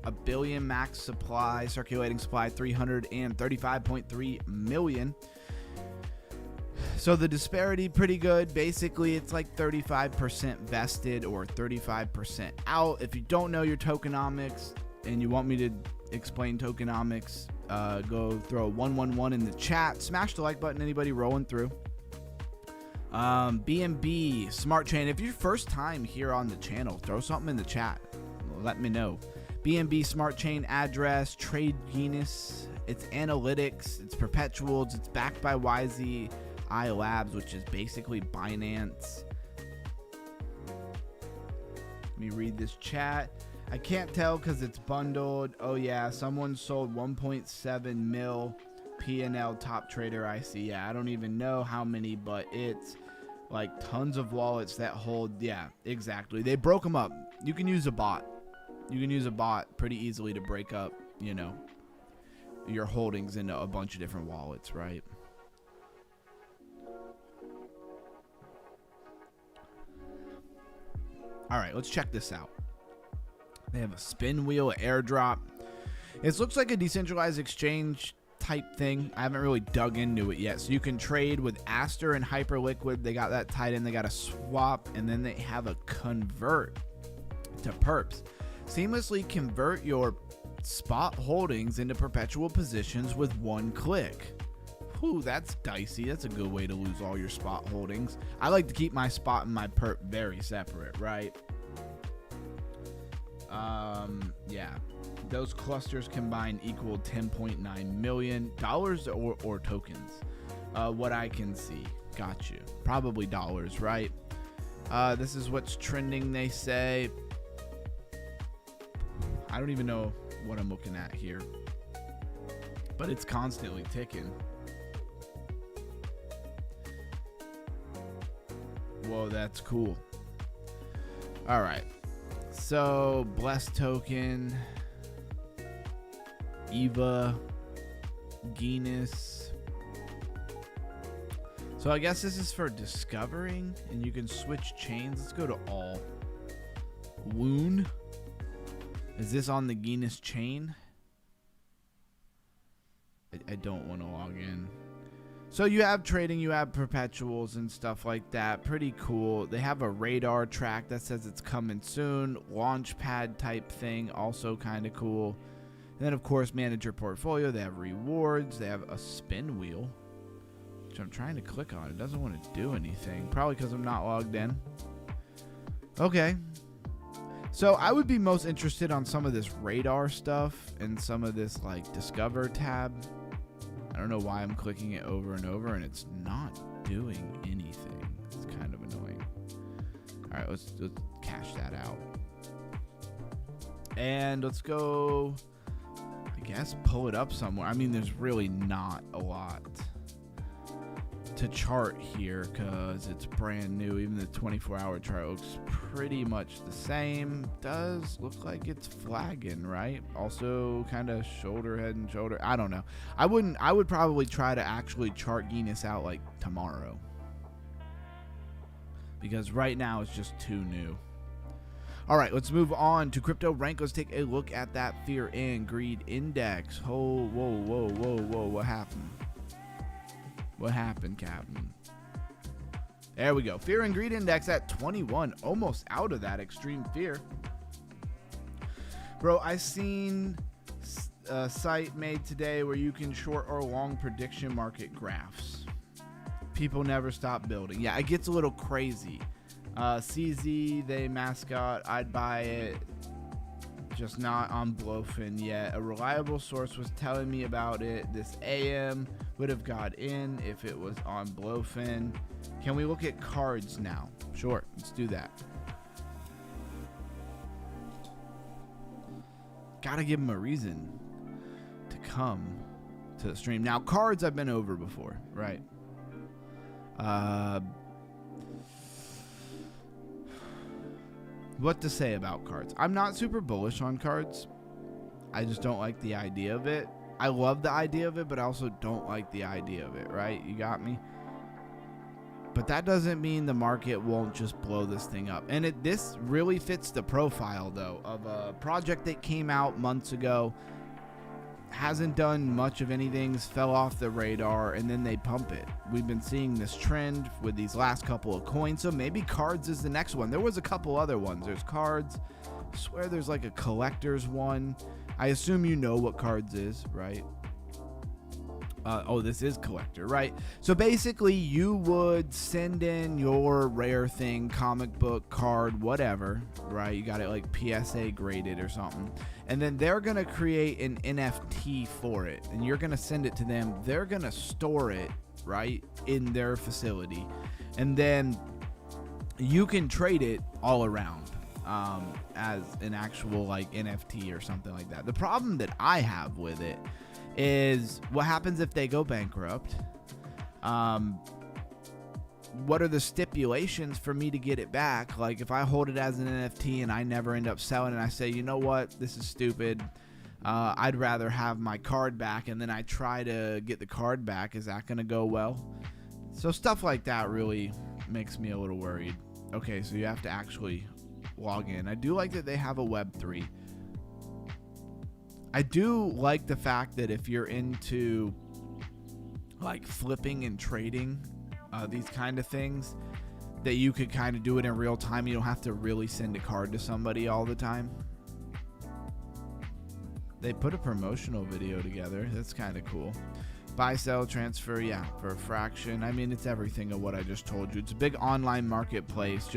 1 billion max supply, circulating supply 335.3 million. So the disparity pretty good. Basically, it's like 35% vested or 35% out. If you don't know your tokenomics and you want me to explain tokenomics, go throw a 111 in the chat. Smash the like button, anybody rolling through. BNB Smart Chain. If you're first time here on the channel, throw something in the chat. Let me know. BNB Smart Chain address, trade Guinness. It's analytics. It's perpetuals. It's backed by YZ Labs, which is basically Binance. Let me read this chat. I can't tell because it's bundled. Oh yeah, someone sold 1.7 mil P&L top trader I see. Yeah, I don't even know how many, but it's like tons of wallets that hold. Yeah, exactly. They broke them up. You can use a bot. You can use a bot pretty easily to break up, you know, your holdings into a bunch of different wallets, right? All right, let's check this out. They have a spin wheel, an airdrop. It looks like a decentralized exchange type thing. I haven't really dug into it yet. So you can trade with Aster and Hyperliquid. They got that tied in. They got a swap, and then they have a convert to perps. Seamlessly convert your spot holdings into perpetual positions with one click. Whew, that's dicey. That's a good way to lose all your spot holdings. I like to keep my spot and my perp very separate, right? Yeah. Those clusters combined equal $10.9 million or tokens. What I can see. Got you. Probably dollars, right? This is what's trending, they say. I don't even know what I'm looking at here. But it's constantly ticking. Whoa, that's cool. All right. So, Blessed Token, Eva, Guinness. So, I guess this is for discovering, and you can switch chains. Let's go to all. Woon. Is this on the Guinness chain? I don't want to log in. So you have trading, you have perpetuals and stuff like that. Pretty cool. They have a radar track that says it's coming soon. Launchpad type thing, also kind of cool. And then, of course, manage your portfolio. They have rewards. They have a spin wheel, which I'm trying to click on. It doesn't want to do anything. Probably because I'm not logged in. Okay. So I would be most interested on some of this radar stuff and some of this, like, Discover tab. I don't know why I'm clicking it over and over and it's not doing anything. It's kind of annoying. All right, let's cash that out. And let's go, I guess, pull it up somewhere. I mean, there's really not a lot to chart here because it's brand new. Even the 24-hour chart looks pretty much the same. Does look like it's flagging, right? Also kind of shoulder, head and shoulder. I don't know. I would probably try to actually chart Guinness out like tomorrow, because right now it's just too new. All right, let's move on to crypto rank. Let's take a look at that fear and greed index. Oh, whoa. What happened? What happened, Captain? There we go. Fear and greed index at 21. Almost out of that extreme fear. Bro, I seen a site made today where you can short or long prediction market graphs. People never stop building. Yeah, it gets a little crazy. CZ, they mascot, I'd buy it, just not on Blowfin yet. A reliable source was telling me about it. This AM would have got in if it was on Blowfin. Can we look at cards now? Sure, let's do that. Gotta give them a reason to come to the stream. Now, cards I've been over before, right? What to say about cards? I'm not super bullish on cards. I just don't like the idea of it. I love the idea of it, but I also don't like the idea of it, right? You got me? But that doesn't mean the market won't just blow this thing up. And this really fits the profile, though, of a project that came out months ago, hasn't done much of anything, fell off the radar, and then they pump it. We've been seeing this trend with these last couple of coins, so maybe cards is the next one. There was a couple other ones. There's cards. I swear there's like a collector's one. I assume you know what cards is, right? Oh, this is collector, right? So basically, you would send in your rare thing, comic book, card, whatever, right? You got it like PSA graded or something. And then they're going to create an NFT for it. And you're going to send it to them. They're going to store it, right, in their facility. And then you can trade it all around as an actual like NFT or something like that. The problem that I have with it is what happens if they go bankrupt? What are the stipulations for me to get it back? Like if I hold it as an NFT and I never end up selling it, I say, you know what, this is stupid. I'd rather have my card back, and then I try to get the card back. Is that going to go well? So stuff like that really makes me a little worried. Okay, so you have to actually log in. I do like that they have a Web3. I do like the fact that if you're into like flipping and trading these kind of things, that you could kind of do it in real time. You don't have to really send a card to somebody all the time. They put a promotional video together. That's kind of cool. Buy, sell, transfer, yeah, for a fraction. I mean, it's everything of what I just told you. It's a big online marketplace.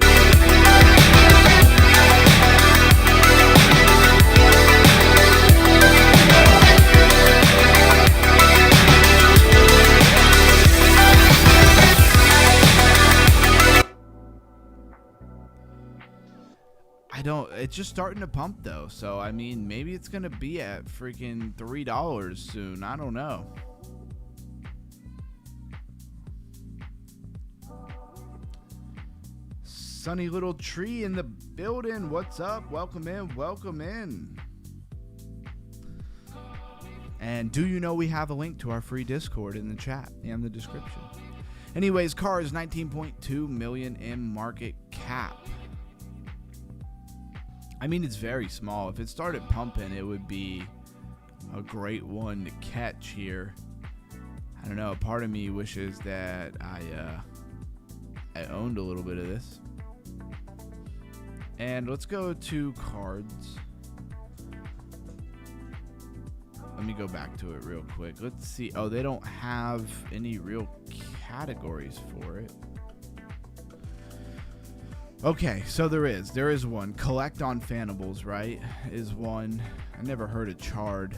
It's just starting to pump though, so I mean maybe it's gonna be at freaking $3 soon. I don't know. Sunny little tree in the building. What's up? Welcome in. Welcome in. And do you know we have a link to our free Discord in the chat and the description. Anyways, cars 19.2 million in market cap. I mean, it's very small. If it started pumping, it would be a great one to catch here. I don't know. Part of me wishes that I owned a little bit of this. And let's go to cards. Let me go back to it real quick. Let's see. Oh, they don't have any real categories for it. Okay, so there is one. Collect on Fanables, right? Is one. I never heard of Chard.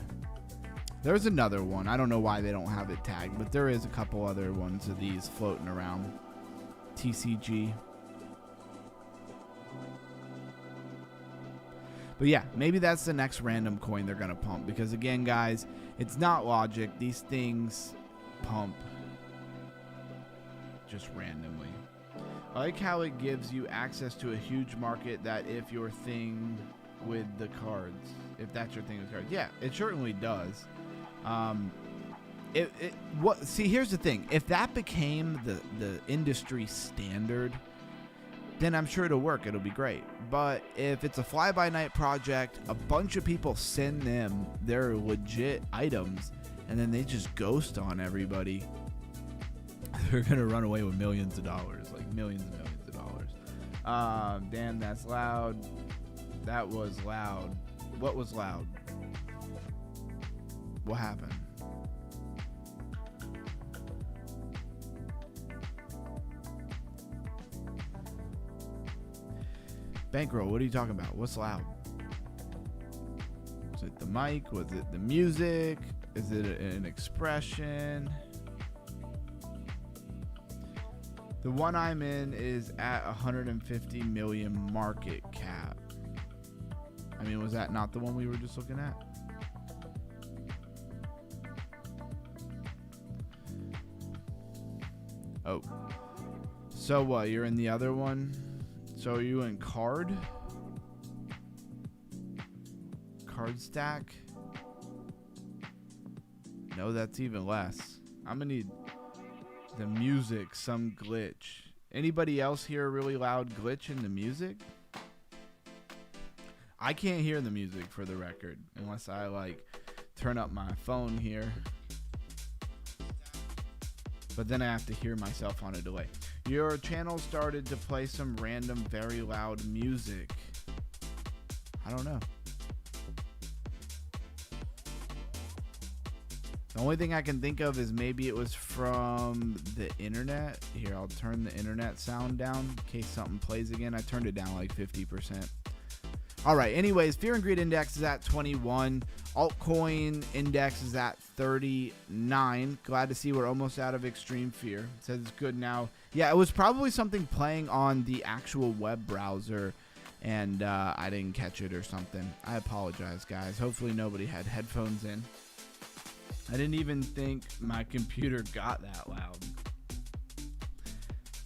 There's another one. I don't know why they don't have it tagged, but there is a couple other ones of these floating around. TCG. But yeah, maybe that's the next random coin they're going to pump. Because again, guys, it's not logic. These things pump just randomly. I like how it gives you access to a huge market that if your thing with the cards, if that's your thing with cards. Yeah, it certainly does. See, here's the thing. If that became the industry standard, then I'm sure it'll work. It'll be great. But if it's a fly-by-night project, a bunch of people send them their legit items, and then they just ghost on everybody, they're going to run away with millions of dollars. Like millions and millions of dollars. Damn, that's loud. That was loud. What was loud? What happened? Bankroll, what are you talking about? What's loud? Was it the mic? Was it the music? Is it an expression? The one I'm in is at 150 million market cap. I mean, was that not the one we were just looking at? Oh. So what? You're in the other one? So are you in card? Card stack? No, that's even less. I'm gonna need the music, some glitch. Anybody else hear a really loud glitch in the music? I can't hear the music for the record unless I like turn up my phone here. But then I have to hear myself on a delay. Your channel started to play some random very loud music. I don't know. The only thing I can think of is maybe it was from the internet. Here, I'll turn the internet sound down in case something plays again. I turned it down like 50%. All right, anyways, Fear and Greed Index is at 21. Altcoin Index is at 39. Glad to see we're almost out of extreme fear. It says it's good now. Yeah, it was probably something playing on the actual web browser, and I didn't catch it or something. I apologize, guys. Hopefully nobody had headphones in. I didn't even think my computer got that loud.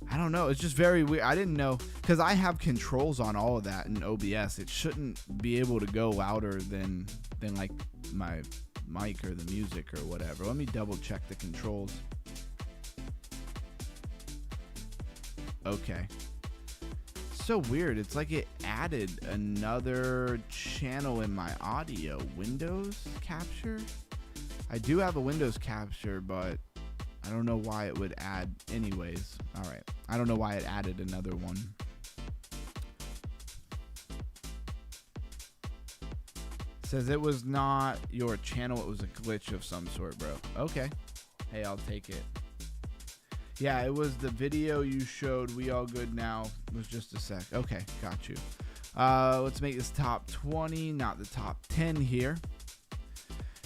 I don't know. It's just very weird. I didn't know because I have controls on all of that in OBS. It shouldn't be able to go louder than like my mic or the music or whatever. Let me double check the controls. Okay. So weird. It's like it added another channel in my audio. Windows capture? I do have a Windows capture, but I don't know why it would add anyways. All right. I don't know why it added another one. Says it was not your channel. It was a glitch of some sort, bro. Okay. Hey, I'll take it. Yeah, it was the video you showed. We all good now. It was just a sec. Okay, got you. Let's make this top 20, not the top 10 here.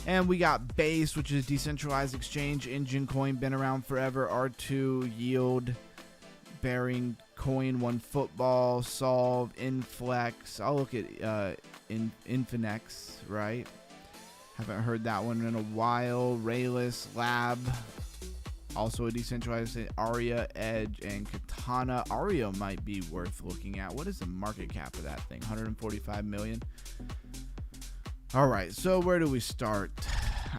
And we got Base, which is decentralized exchange engine coin, been around forever. R2, yield, bearing coin, one football, solve, inflex. I'll look at Infinex, right? Haven't heard that one in a while. Rayless, Lab, also a decentralized Aria, Edge, and Katana. Aria might be worth looking at. What is the market cap of that thing? 145 million. All right, so where do we start?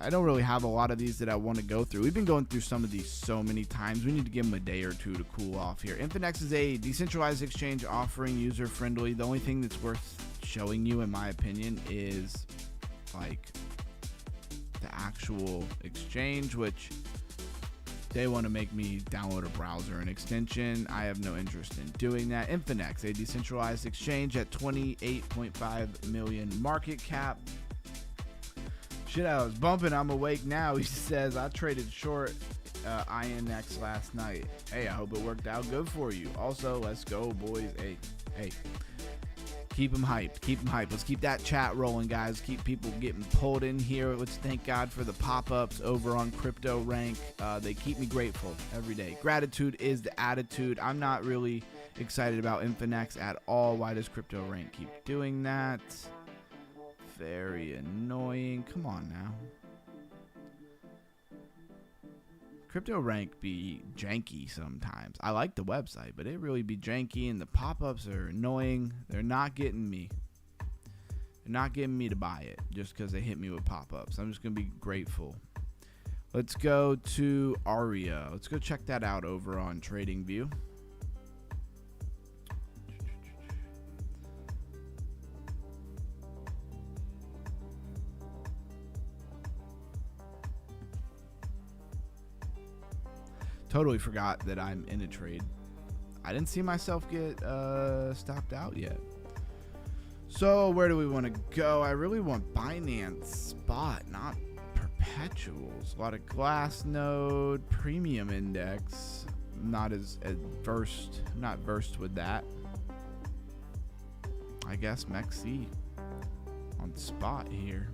I don't really have a lot of these that I want to go through. We've been going through some of these so many times. We need to give them a day or two to cool off here. Infinex is a decentralized exchange offering user-friendly. The only thing that's worth showing you, in my opinion, is like the actual exchange, which they want to make me download a browser and extension. I have no interest in doing that. Infinex, a decentralized exchange at 28.5 million market cap. Shit, I was bumping. I'm awake now. He says, I traded short INX last night. Hey, I hope it worked out good for you. Also, let's go, boys. Hey. Keep them hyped. Keep them hyped. Let's keep that chat rolling, guys. Keep people getting pulled in here. Let's thank God for the pop-ups over on Crypto Rank. They keep me grateful every day. Gratitude is the attitude. I'm not really excited about Infinex at all. Why does Crypto Rank keep doing that? Very annoying. Come on now. Crypto Rank be janky sometimes. I like the website, but it really be janky, and the pop-ups are annoying. They're not getting me. They're not getting me to buy it just because they hit me with pop-ups. I'm just going to be grateful. Let's go to Aria. Let's go check that out over on TradingView. Totally forgot that I'm in a trade. I didn't see myself get stopped out yet. So where do we want to go? I really want Binance Spot, not perpetuals. A lot of glass node, premium index. Not versed with that. I guess MEXC on spot here.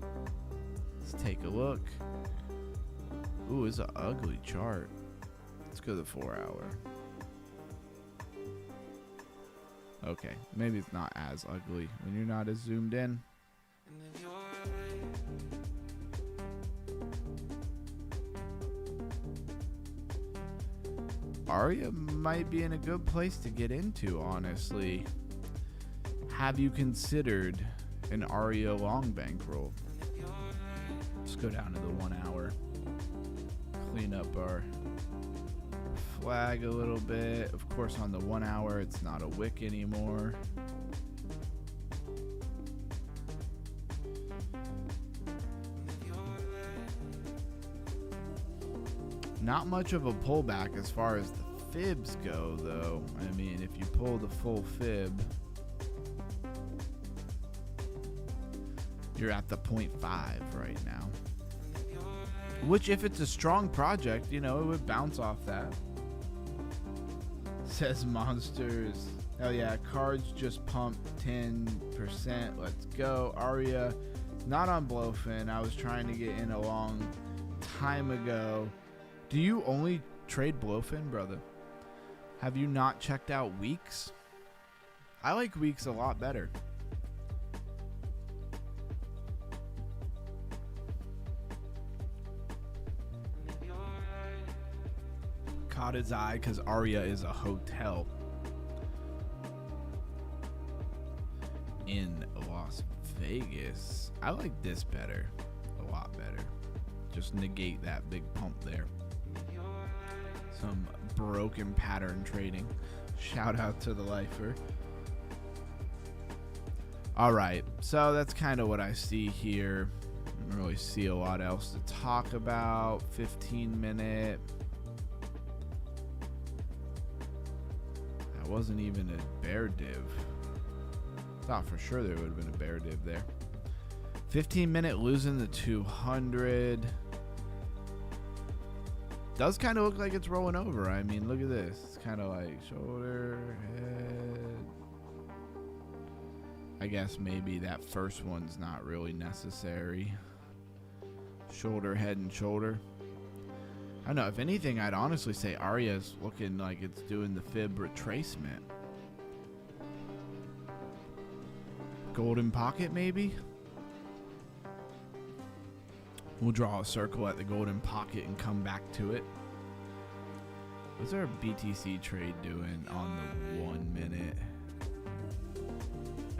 Let's take a look. Ooh, it's an ugly chart. Let's go to the 4 hour. Okay, maybe it's not as ugly when you're not as zoomed in. Aria might be in a good place to get into, honestly. Have you considered an Aria long bankroll? Let's go down to the 1 hour. Clean up our flag a little bit. Of course, on the 1 hour, it's not a wick anymore. Not much of a pullback as far as the fibs go, though. I mean, if you pull the full fib, you're at the 0.5 right now. Which, if it's a strong project, you know, it would bounce off that. Says Monsters. Hell yeah, cards just pumped 10%. Let's go. Aria, not on Blowfin. I was trying to get in a long time ago. Do you only trade Blowfin, brother? Have you not checked out Weeks? I like Weeks a lot better. Caught his eye because Aria is a hotel in Las Vegas. I like this better, a lot better. Just negate that big pump there. Some broken pattern trading. Shout out to the lifer. All right, so that's kind of what I see here. I don't really see a lot else to talk about. 15-minute. That wasn't even a bear div. Thought for sure there would have been a bear div there. 15-minute losing the 200. Does kind of look like it's rolling over. I mean, look at this. It's kind of like shoulder, head. I guess maybe that first one's not really necessary. Shoulder, head, and shoulder. I don't know. If anything, I'd honestly say Aria's looking like it's doing the fib retracement. Golden pocket, maybe? We'll draw a circle at the golden pocket and come back to it. What's our BTC trade doing on the 1 minute?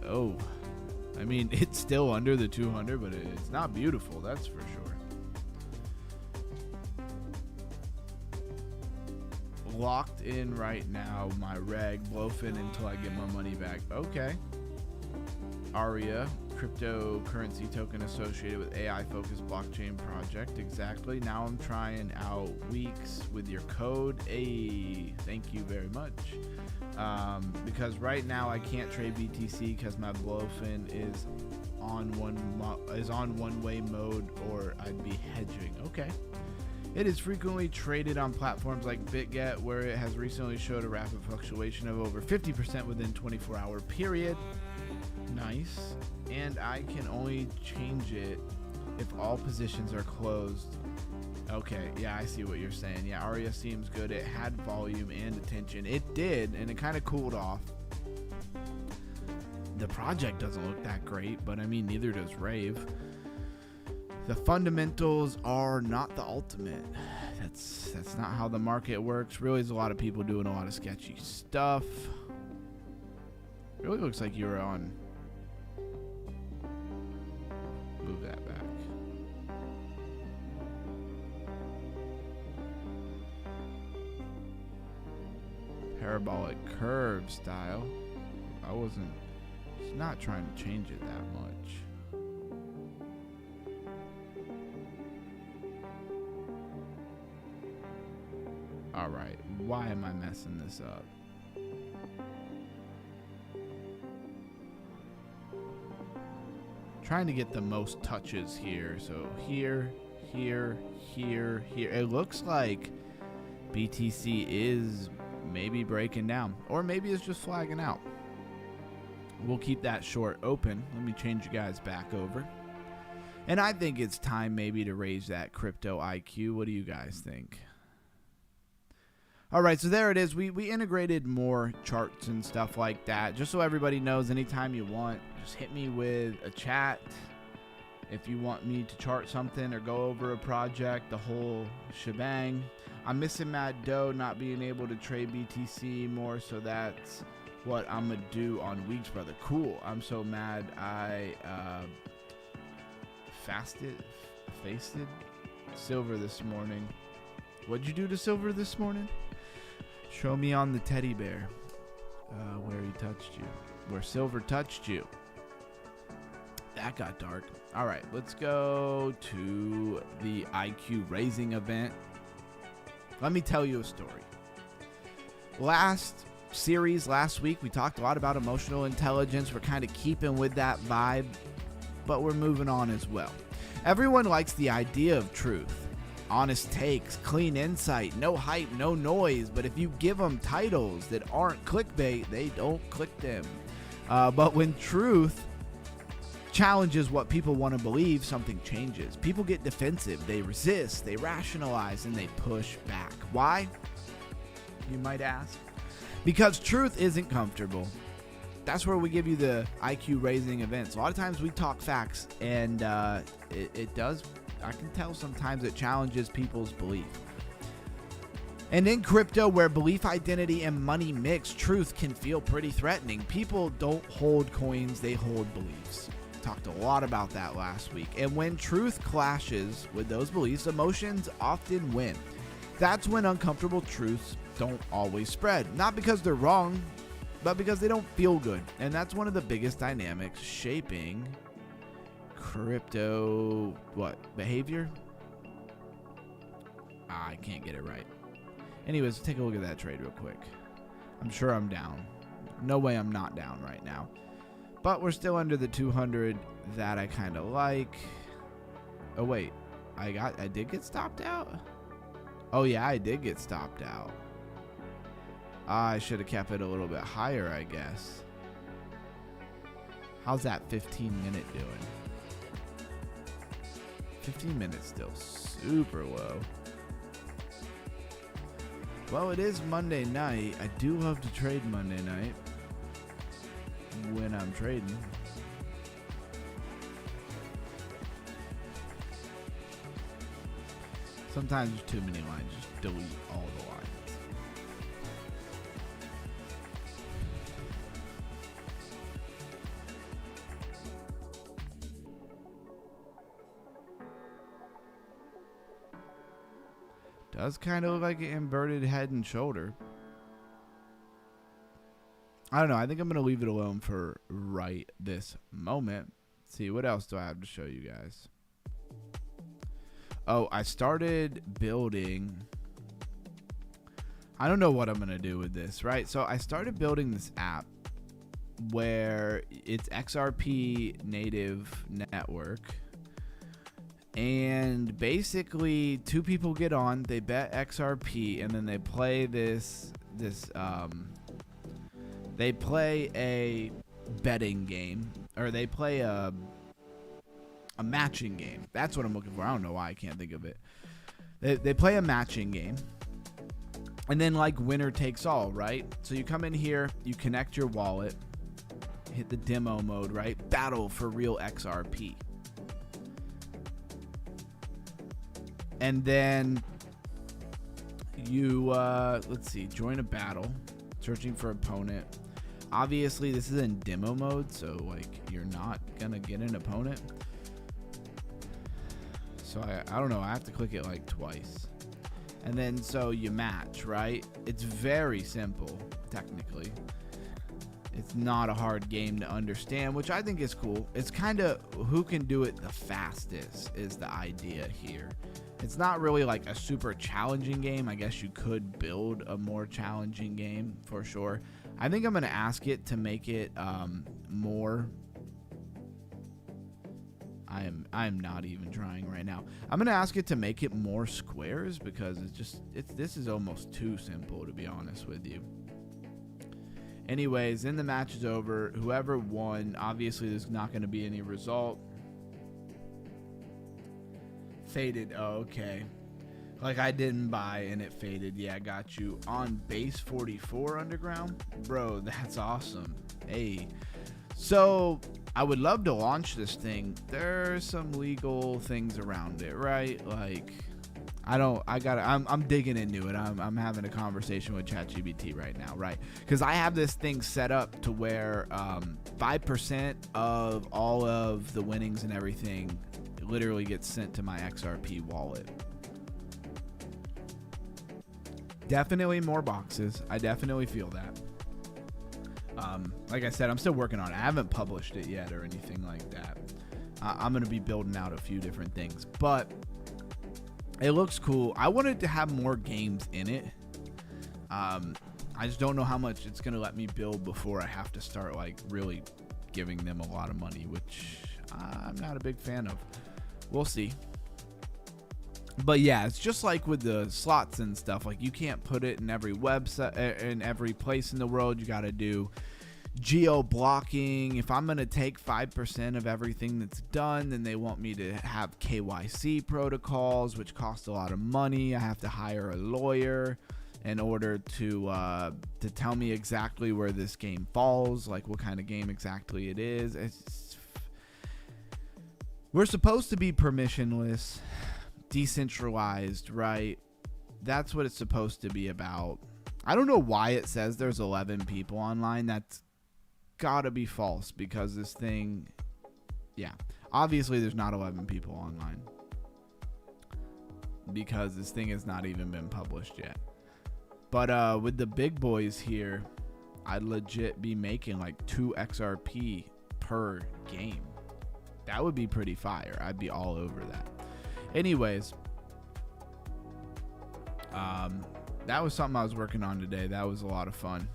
Oh, I mean, it's still under the 200, but it's not beautiful, that's for sure. Locked in right now, my reg, Blowfin until I get my money back. Okay. Aria, cryptocurrency token associated with AI-focused blockchain project. Exactly. Now I'm trying out Weeks with your code. Hey, thank you very much. Because right now I can't trade BTC because my Blowfin is on one-way mode, or I'd be hedging. Okay. It is frequently traded on platforms like BitGet, where it has recently showed a rapid fluctuation of over 50% within 24-hour period. Nice. And I can only change it if all positions are closed. Okay, yeah, I see what you're saying. Yeah, Aria seems good. It had volume and attention. It did, and it kind of cooled off. The project doesn't look that great, but I mean, neither does Rave. The fundamentals are not the ultimate. That's not how the market works. Really, there's a lot of people doing a lot of sketchy stuff. Really looks like you're on. Move that back. Parabolic curve style. It's not trying to change it that much. All right, why am I messing this up? Trying to get the most touches here. So here, here, here, here. It looks like BTC is maybe breaking down, or maybe it's just flagging out. We'll keep that short open. Let me change you guys back over. And I think it's time maybe to raise that crypto IQ. What do you guys think? All right, so there it is. We integrated more charts and stuff like that. Just so everybody knows, anytime you want, just hit me with a chat. If you want me to chart something or go over a project, the whole shebang. I'm missing Mad Doe, not being able to trade BTC more, so that's what I'm going to do on Weeks, brother. Cool. I'm so mad I fasted silver this morning. What'd you do to silver this morning? Show me on the teddy bear where he touched you. Where silver touched you. That got dark. All right, let's go to the IQ raising event. Let me tell you a story. Last week, we talked a lot about emotional intelligence. We're kind of keeping with that vibe, but we're moving on as well. Everyone likes the idea of truth. Honest takes, clean insight, no hype, no noise. But if you give them titles that aren't clickbait, they don't click them. But when truth challenges what people want to believe, something changes. People get defensive, they resist, they rationalize, and they push back. Why? You might ask. Because truth isn't comfortable. That's where we give you the IQ raising events. A lot of times we talk facts, and it does, I can tell sometimes it challenges people's belief. And in crypto, where belief, identity, and money mix, truth can feel pretty threatening. People don't hold coins, they hold beliefs. Talked a lot about that last week. And when truth clashes with those beliefs, emotions often win. That's when uncomfortable truths don't always spread. Not because they're wrong, but because they don't feel good. And that's one of the biggest dynamics shaping crypto behavior? I can't get it right. Anyways, take a look at that trade real quick. I'm sure I'm down. No way I'm not down right now. But we're still under the 200 that I kind of like. Oh wait, I did get stopped out. Oh yeah, I did get stopped out. I should have kept it a little bit higher, I guess. How's that 15-minute doing? 15 minutes still super low. Well, it is Monday night. I do love to trade Monday night when I'm trading. Sometimes there's too many lines. Just delete all the lines. Does kind of look like an inverted head and shoulder. I don't know. I think I'm going to leave it alone for right this moment. Let's see, what else do I have to show you guys? Oh, I started building. I don't know what I'm going to do with this, right? So I started building this app where it's XRP native network. And basically, two people get on, they bet XRP, and then they play they play a betting game, or they play a matching game. That's what I'm looking for. I don't know why I can't think of it. They play a matching game, and then like winner takes all, right? So you come in here, you connect your wallet, hit the demo mode, right? Battle for real XRP. And then you, let's see, join a battle, searching for opponent. Obviously, this is in demo mode, so, like, you're not going to get an opponent. So, I don't know. I have to click it, like, twice. And then, so you match, right? It's very simple, technically. It's not a hard game to understand, which I think is cool. It's kind of who can do it the fastest is the idea here. It's not really like a super challenging game. I guess you could build a more challenging game for sure. I think I'm going to ask it to make it more. I I am not even trying right now. I'm gonna ask it to make it more squares because this is almost too simple, to be honest with you. Anyways, then the match is over. Whoever won, obviously there's not going to be any result. Faded. Oh, okay. Like I didn't buy and it faded. Yeah, I got you. On base 44 underground. Bro, that's awesome. Hey. So, I would love to launch this thing. There's some legal things around it, right? Like, I'm digging into it. I'm having a conversation with ChatGPT right now, right? Because I have this thing set up to where 5% of all of the winnings and everything literally gets sent to my XRP wallet. Definitely more boxes. I definitely feel that. Like I said, I'm still working on it. I haven't published it yet or anything like that. I'm going to be building out a few different things, but it looks cool. I wanted to have more games in it. I just don't know how much it's going to let me build before I have to start like really giving them a lot of money, which I'm not a big fan of. We'll see. But yeah, it's just like with the slots and stuff. Like you can't put it in every website, in every place in the world. You got to do geo blocking. If I'm going to take 5% of everything that's done, then they want me to have KYC protocols, which cost a lot of money. I have to hire a lawyer in order to tell me exactly where this game falls, like what kind of game exactly it is. We're supposed to be permissionless, decentralized, right? That's what it's supposed to be about. I don't know why it says there's 11 people online. That's gotta be false because this thing, yeah, obviously there's not 11 people online because this thing has not even been published yet. But with the big boys here, I'd legit be making like 2 XRP per game. That would be pretty fire. I'd be all over that. Anyways, that was something I was working on today. That was a lot of fun.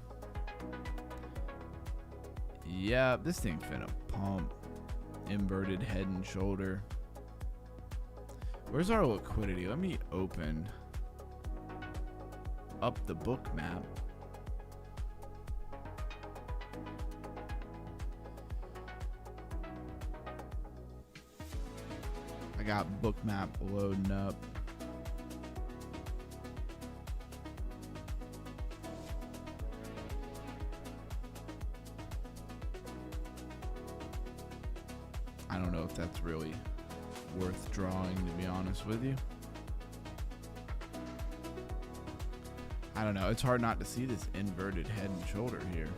Yeah, this thing finna pump. Inverted head and shoulder. Where's our liquidity? Let me open up the book map. I got book map loading up. I don't know if that's really worth drawing, to be honest with you. I don't know. It's hard not to see this inverted head and shoulder here.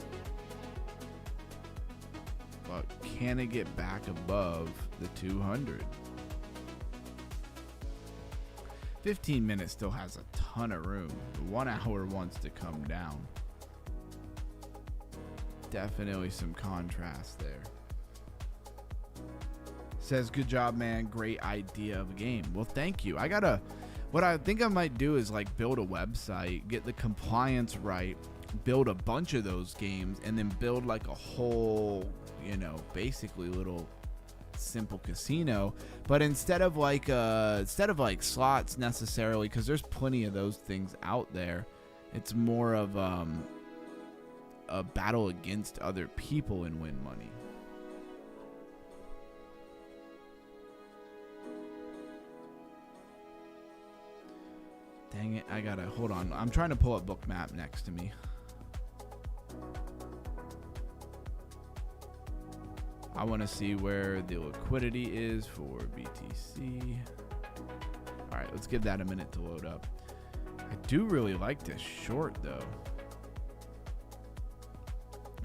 But can it get back above the 200? 15 minutes still has a ton of room. The 1 hour wants to come down. Definitely some contrast there. Says, good job, man. Great idea of a game. Well, thank you. What I think I might do is like build a website, get the compliance right, build a bunch of those games, and then build like a whole, basically little simple casino. But instead of like slots necessarily, because there's plenty of those things out there, it's more of a battle against other people and win money. Dang it, I gotta, hold on. I'm trying to pull up book map next to me. I want to see where the liquidity is for BTC. All right, let's give that a minute to load up. I do really like this short though.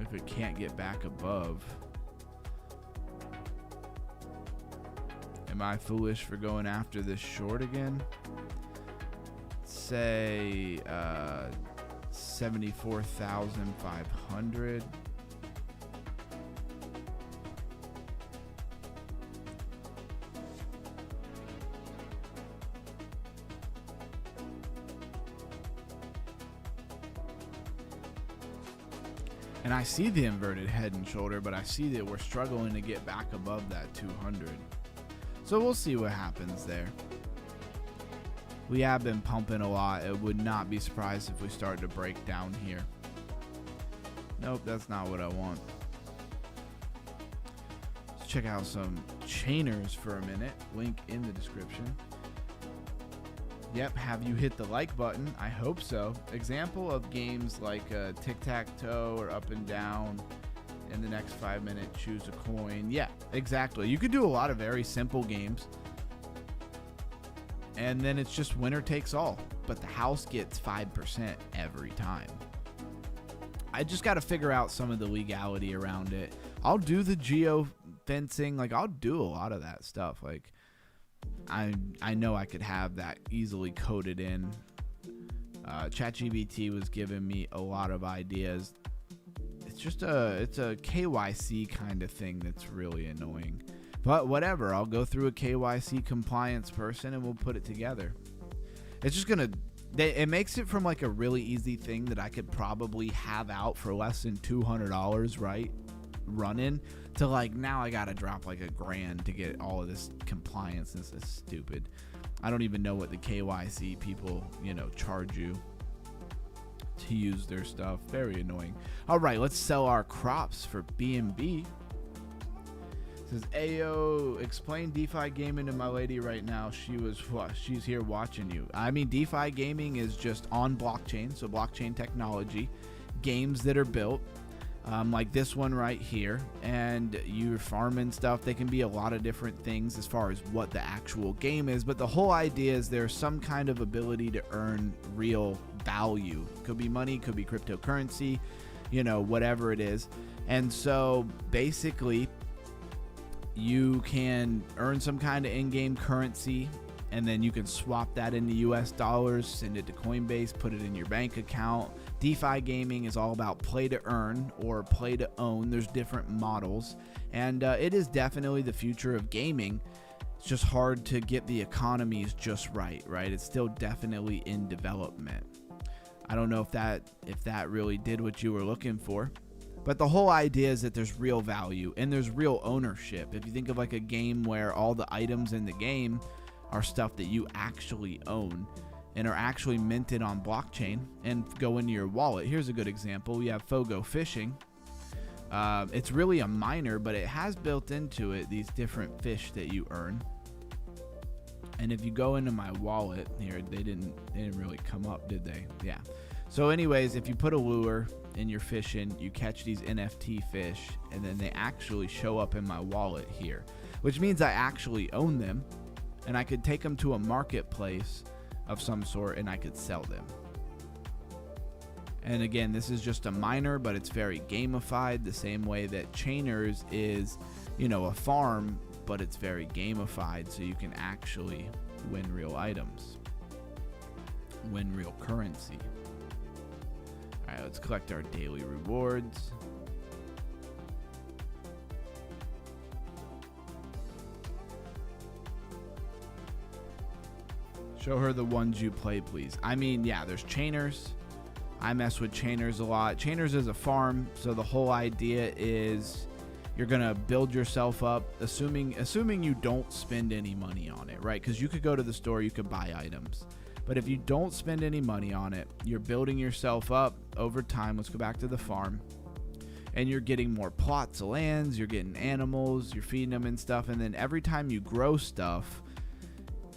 If it can't get back above. Am I foolish for going after this short again? Say 74,500. And I see the inverted head and shoulder, but I see that we're struggling to get back above that 200. So we'll see what happens there. We have been pumping a lot. It would not be surprised if we started to break down here. Nope, that's not what I want. Let's check out some chainers for a minute. Link in the description. Yep, have you hit the like button? I hope so. Example of games like tic-tac-toe or up and down. In the next 5 minutes, choose a coin. Yeah, exactly. You could do a lot of very simple games. And then it's just winner takes all. But the house gets 5% every time. I just got to figure out some of the legality around it. I'll do the geo fencing. Like, I'll do a lot of that stuff. Like, I know I could have that easily coded in. ChatGPT was giving me a lot of ideas. It's a KYC kind of thing that's really annoying. But whatever, I'll go through a KYC compliance person and we'll put it together. It's just it makes it from like a really easy thing that I could probably have out for less than $200, right? Running to like now I gotta drop like $1,000 to get all of this compliance. This is stupid. I don't even know what the KYC people, charge you to use their stuff. Very annoying. All right, let's sell our crops for BNB. Says Ayo, explain DeFi gaming to my lady right now. She's here watching you. I mean, DeFi gaming is just on blockchain, so blockchain technology, games that are built like this one right here, and you're farming stuff. They can be a lot of different things as far as what the actual game is, but the whole idea is there's some kind of ability to earn real value. Could be money, could be cryptocurrency, whatever it is. And so basically you can earn some kind of in-game currency, and then you can swap that into US dollars, send it to Coinbase, put it in your bank account. DeFi gaming is all about play to earn or play to own. There's different models, and it is definitely the future of gaming. It's just hard to get the economies just right? It's still definitely in development. I don't know if that really did what you were looking for. But the whole idea is that there's real value and there's real ownership. If you think of like a game where all the items in the game are stuff that you actually own and are actually minted on blockchain and go into your wallet. Here's a good example. We have Fogo Fishing. It's really a miner, but it has built into it these different fish that you earn. And if you go into my wallet here, they didn't really come up, did they? Yeah. So anyways, if you put a lure in your fishing, you catch these NFT fish, and then they actually show up in my wallet here, which means I actually own them, and I could take them to a marketplace of some sort, and I could sell them. And again, this is just a miner, but it's very gamified, the same way that Chainers is, a farm, but it's very gamified, so you can actually win real items, win real currency. All right, let's collect our daily rewards. Show her the ones you play, please. I mean, yeah, there's Chainers. I mess with Chainers a lot. Chainers is a farm, so the whole idea is you're gonna build yourself up, assuming you don't spend any money on it, right? Because you could go to the store, you could buy items. But if you don't spend any money on it, you're building yourself up over time. Let's go back to the farm. And you're getting more plots of lands, you're getting animals, you're feeding them and stuff. And then every time you grow stuff,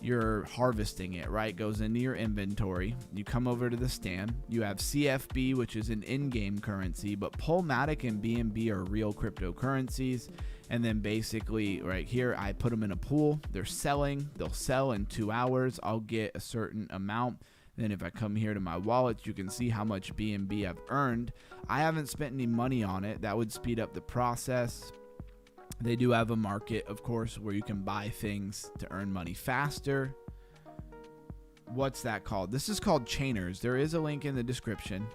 you're harvesting it, right? Goes into your inventory. You come over to the stand. You have CFB, which is an in-game currency, but Polmatic and BNB are real cryptocurrencies. And then basically right here, I put them in a pool. They're selling. They'll sell in 2 hours. I'll get a certain amount. Then if I come here to my wallet, you can see how much BNB I've earned. I haven't spent any money on it. That would speed up the process. They do have a market, of course, where you can buy things to earn money faster. What's that called? This is called Chainers. There is a link in the description.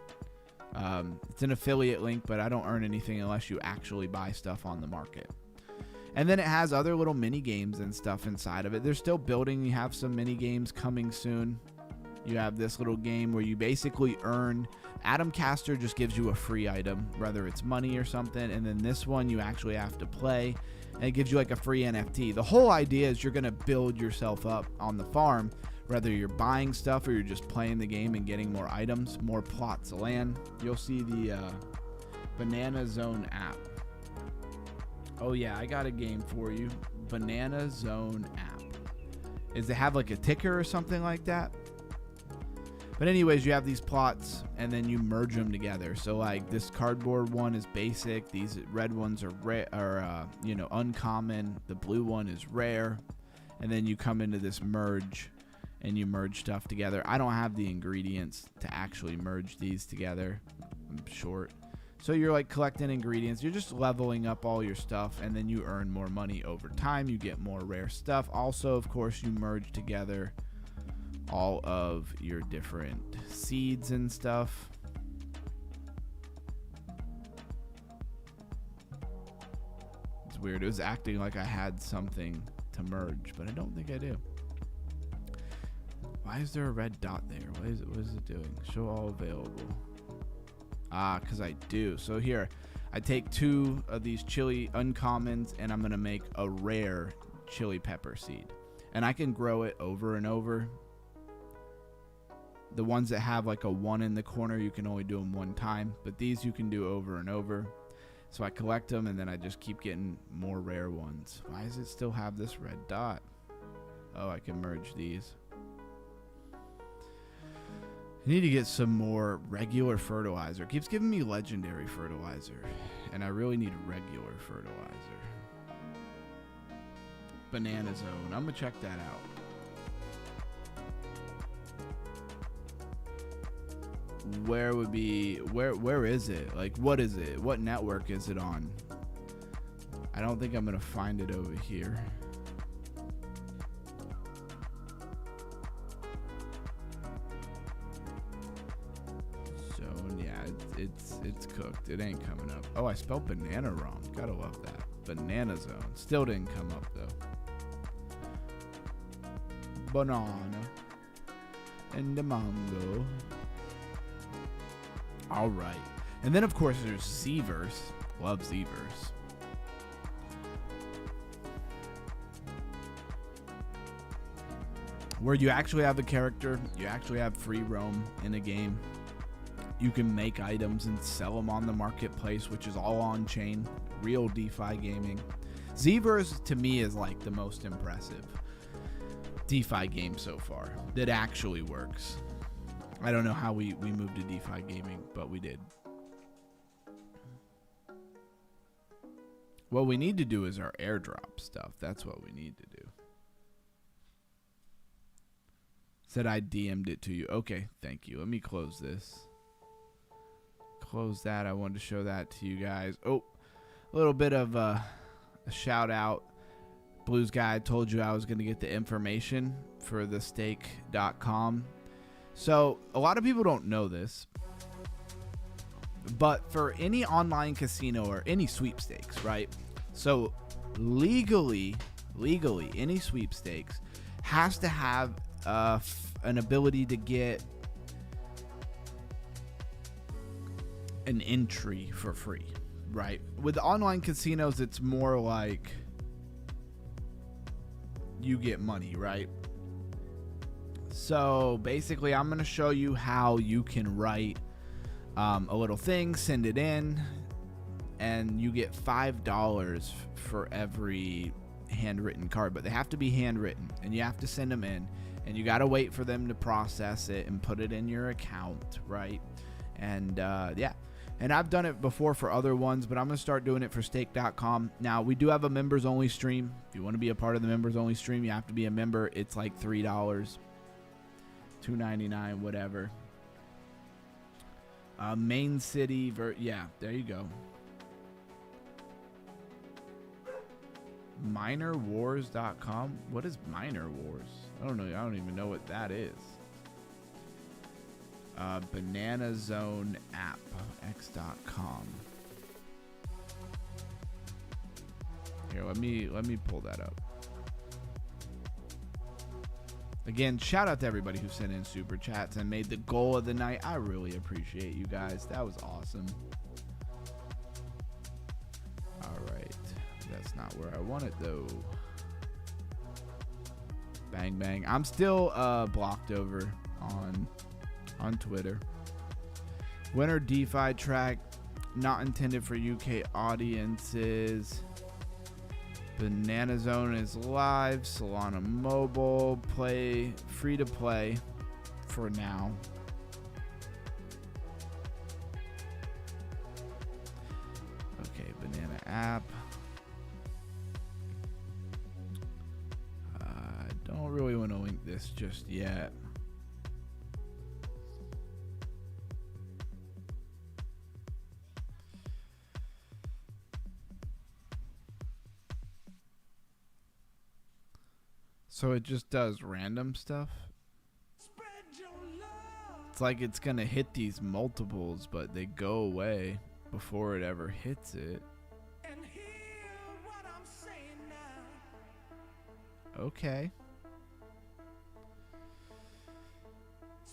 It's an affiliate link, but I don't earn anything unless you actually buy stuff on the market. And then it has other little mini games and stuff inside of it. They're still building. You have some mini games coming soon. You have this little game where you basically earn. Atom Caster just gives you a free item, whether it's money or something. And then this one you actually have to play. and it gives you like a free NFT. The whole idea is you're going to build yourself up on the farm, whether you're buying stuff or you're just playing the game and getting more items, more plots of land. You'll see the Banana Zone app. Oh yeah, I got a game for you. Banana Zone app. Is it have like a ticker or something like that? But anyways, you have these plots and then you merge them together. So like this cardboard one is basic. These red ones are uncommon. The blue one is rare. And then you come into this merge and you merge stuff together. I don't have the ingredients to actually merge these together. I'm short. So you're like collecting ingredients. You're just leveling up all your stuff and then you earn more money over time. You get more rare stuff. Also, of course, you merge together all of your different seeds and stuff. It's weird. It was acting like I had something to merge, but I don't think I do. Why is there a red dot there? What is it doing? Show all available. Because I do. So here, I take 2 of these chili uncommons and I'm going to make a rare chili pepper seed. And I can grow it over and over. The ones that have like a 1 in the corner, you can only do them 1 time. But these you can do over and over. So I collect them and then I just keep getting more rare ones. Why does it still have this red dot? Oh, I can merge these. I need to get some more regular fertilizer. It keeps giving me legendary fertilizer. And I really need regular fertilizer. Banana Zone. I'm going to check that out. Where is it? Like, what is it? What network is it on? I don't think I'm going to find it over here. It's cooked. It ain't coming up. Oh, I spelled banana wrong. Gotta love that. Banana Zone. Still didn't come up though. Banana. And the mango. Alright. And then of course there's Zverse. Love Zverse. Where you actually have a character. You actually have free roam in a game. You can make items and sell them on the marketplace, which is all on chain. Real DeFi gaming. Zverse to me is like the most impressive DeFi game so far that actually works. I don't know how we moved to DeFi gaming, but we did. What we need to do is our airdrop stuff. That's what we need to do. Said I DM'd it to you. Okay, thank you. Let me close this. Close that. I wanted to show that to you guys. Oh, a little bit of a shout out. Blues guy, told you I was going to get the information for the stake.com. So a lot of people don't know this, but for any online casino or any sweepstakes, right? So legally, any sweepstakes has to have an ability to get an entry for free, right? With online casinos, it's more like you get money, right? So basically, I'm going to show you how you can write a little thing, send it in, and you get $5 for every handwritten card. But they have to be handwritten, and you have to send them in, and you got to wait for them to process it and put it in your account, right? And yeah. And I've done it before for other ones, but I'm going to start doing it for stake.com. Now, we do have a members only stream. If you want to be a part of the members only stream, you have to be a member. It's like $3, $2.99, whatever. Main city, yeah, there you go. Minerwars.com. What is Miner Wars? I don't know. I don't even know what that is. Banana Zone app x.com. Here, let me pull that up. Again, shout out to everybody who sent in super chats and made the goal of the night. I really appreciate you guys. That was awesome. All right, that's not where I want it though. Bang bang. I'm still blocked over on Twitter. Winter DeFi track, not intended for UK audiences. Banana Zone is live. Solana Mobile play, free to play for now. Okay, Banana app. I don't really want to link this just yet. So it just does random stuff. It's like it's gonna hit these multiples, but they go away before it ever hits it. Okay.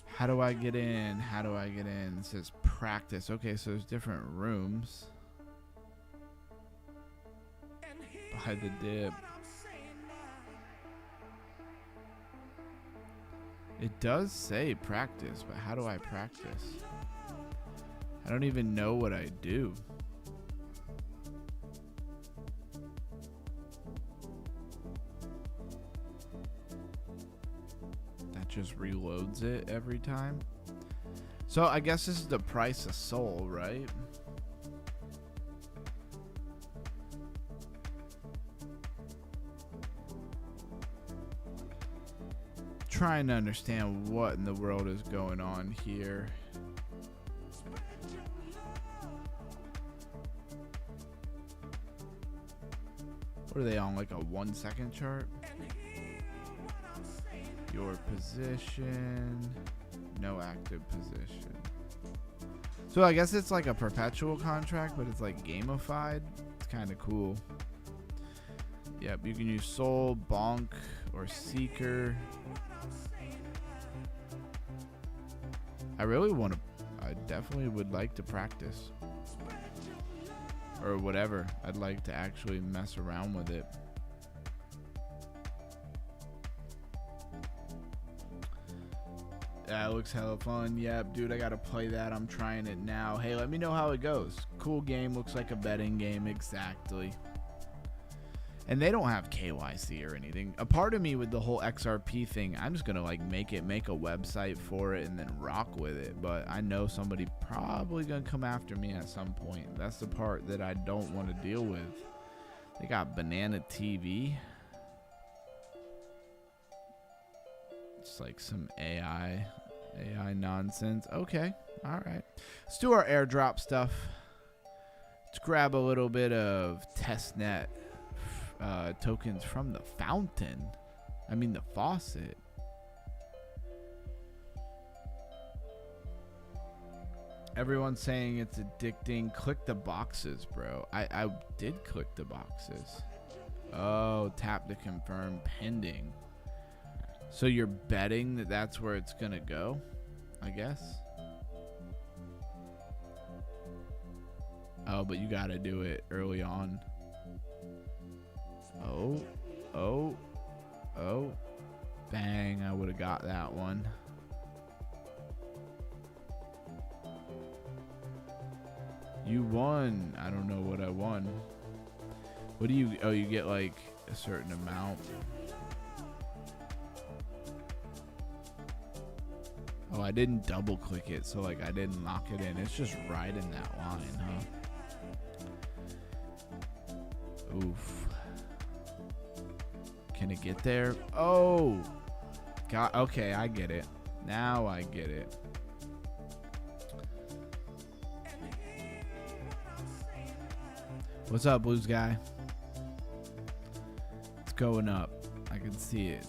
How do I get in? How do I get in? It says practice. Okay, so there's different rooms. By the dip. It does say practice, but how do I practice? I don't even know what I do. That just reloads it every time. So I guess this is the price of Sol, right? Trying to understand what in the world is going on here. What are they on, like a 1 second chart? Your position, no active position. So I guess it's like a perpetual contract, but it's like gamified. It's kind of cool. Yep, you can use Sol, Bonk, or Seeker. I definitely would like to practice. Or whatever. I'd like to actually mess around with it. That looks hella fun. Yep, dude, I gotta play that. I'm trying it now. Hey, let me know how it goes. Cool game. Looks like a betting game. Exactly. And they don't have KYC or anything. A part of me with the whole XRP thing, I'm just gonna like make a website for it and then rock with it. But I know somebody probably gonna come after me at some point. That's the part that I don't want to deal with. They got Banana TV. It's like some AI nonsense. Okay, all right. Let's do our airdrop stuff. Let's grab a little bit of testnet tokens from the fountain. I mean the faucet. Everyone's saying it's addicting. Click the boxes, bro. I did click the boxes. Oh, tap to confirm pending. So you're betting that that's where it's gonna go, I guess. Oh, but you gotta do it early on. Oh. Bang, I would have got that one. You won. I don't know what I won. What do you... Oh, you get like a certain amount. Oh, I didn't double click it, so like I didn't lock it in. It's just right in that line, huh? Oof. Can it get there? Oh! God, okay, I get it. Now I get it. What's up, Blues guy? It's going up. I can see it.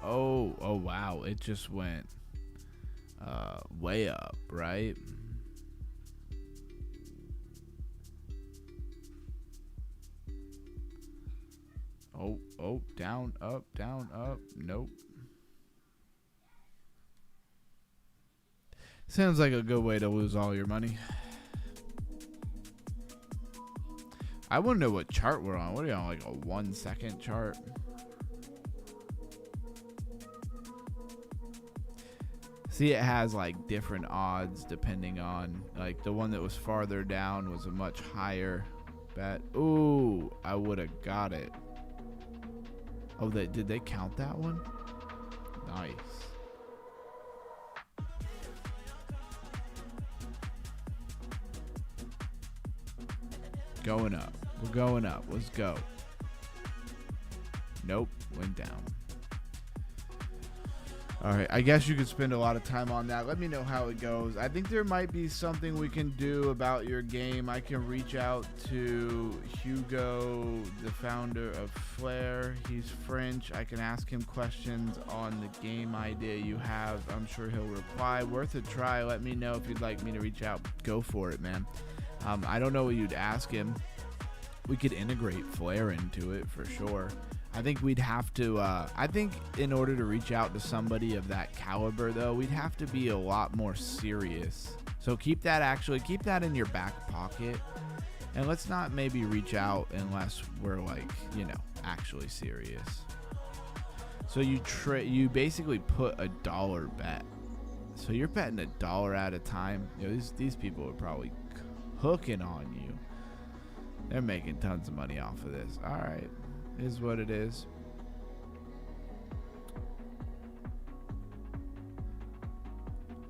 Oh wow. It just went way up, right? Oh, down, up, down, up. Nope. Sounds like a good way to lose all your money. I want to know what chart we're on. What are you on, like a 1 second chart? See, it has like different odds depending on, like the one that was farther down was a much higher bet. Ooh, I would have got it. Oh, did they count that one? Nice. Going up. We're going up. Let's go. Nope, went down. All right, I guess you could spend a lot of time on that. Let me know how it goes. I think there might be something we can do about your game. I can reach out to Hugo, the founder of Flair. He's French. I can ask him questions on the game idea you have. I'm sure he'll reply. Worth a try. Let me know if you'd like me to reach out. Go for it, man. I don't know what you'd ask him. We could integrate Flair into it for sure. I think we'd have to, I think in order to reach out to somebody of that caliber, though, we'd have to be a lot more serious. So keep that in your back pocket. And let's not maybe reach out unless we're like, actually serious. So you basically put a dollar bet. So you're betting $1 at a time. These people are probably hooking on you. They're making tons of money off of this. All right. Is what it is.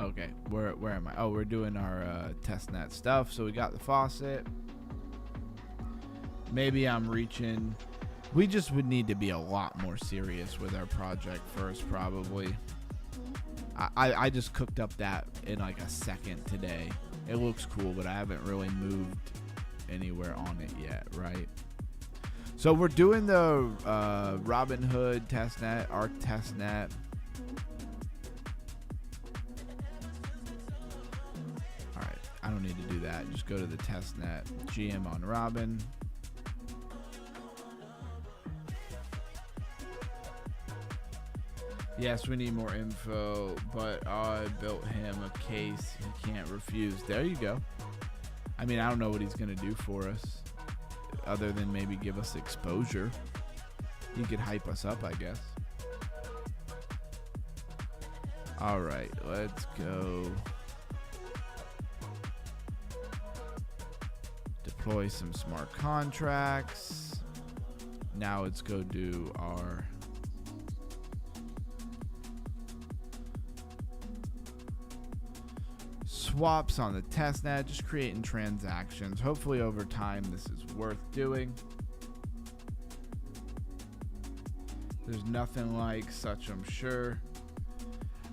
Okay, where am I? Oh, we're doing our testnet stuff. So we got the faucet. Maybe I'm reaching. We just would need to be a lot more serious with our project first, probably. I just cooked up that in like a second today. It looks cool, but I haven't really moved anywhere on it yet, right? So we're doing the Robinhood testnet, Arc testnet. All right, I don't need to do that. Just go to the testnet, GM on Robin. Yes, we need more info, but I built him a case he can't refuse. There you go. I mean, I don't know what he's going to do for us, other than maybe give us exposure. He could hype us up, I guess. All right, let's go. Deploy some smart contracts. Now let's go do our swaps on the testnet, just creating transactions. Hopefully over time this is worth doing. There's nothing like such, I'm sure.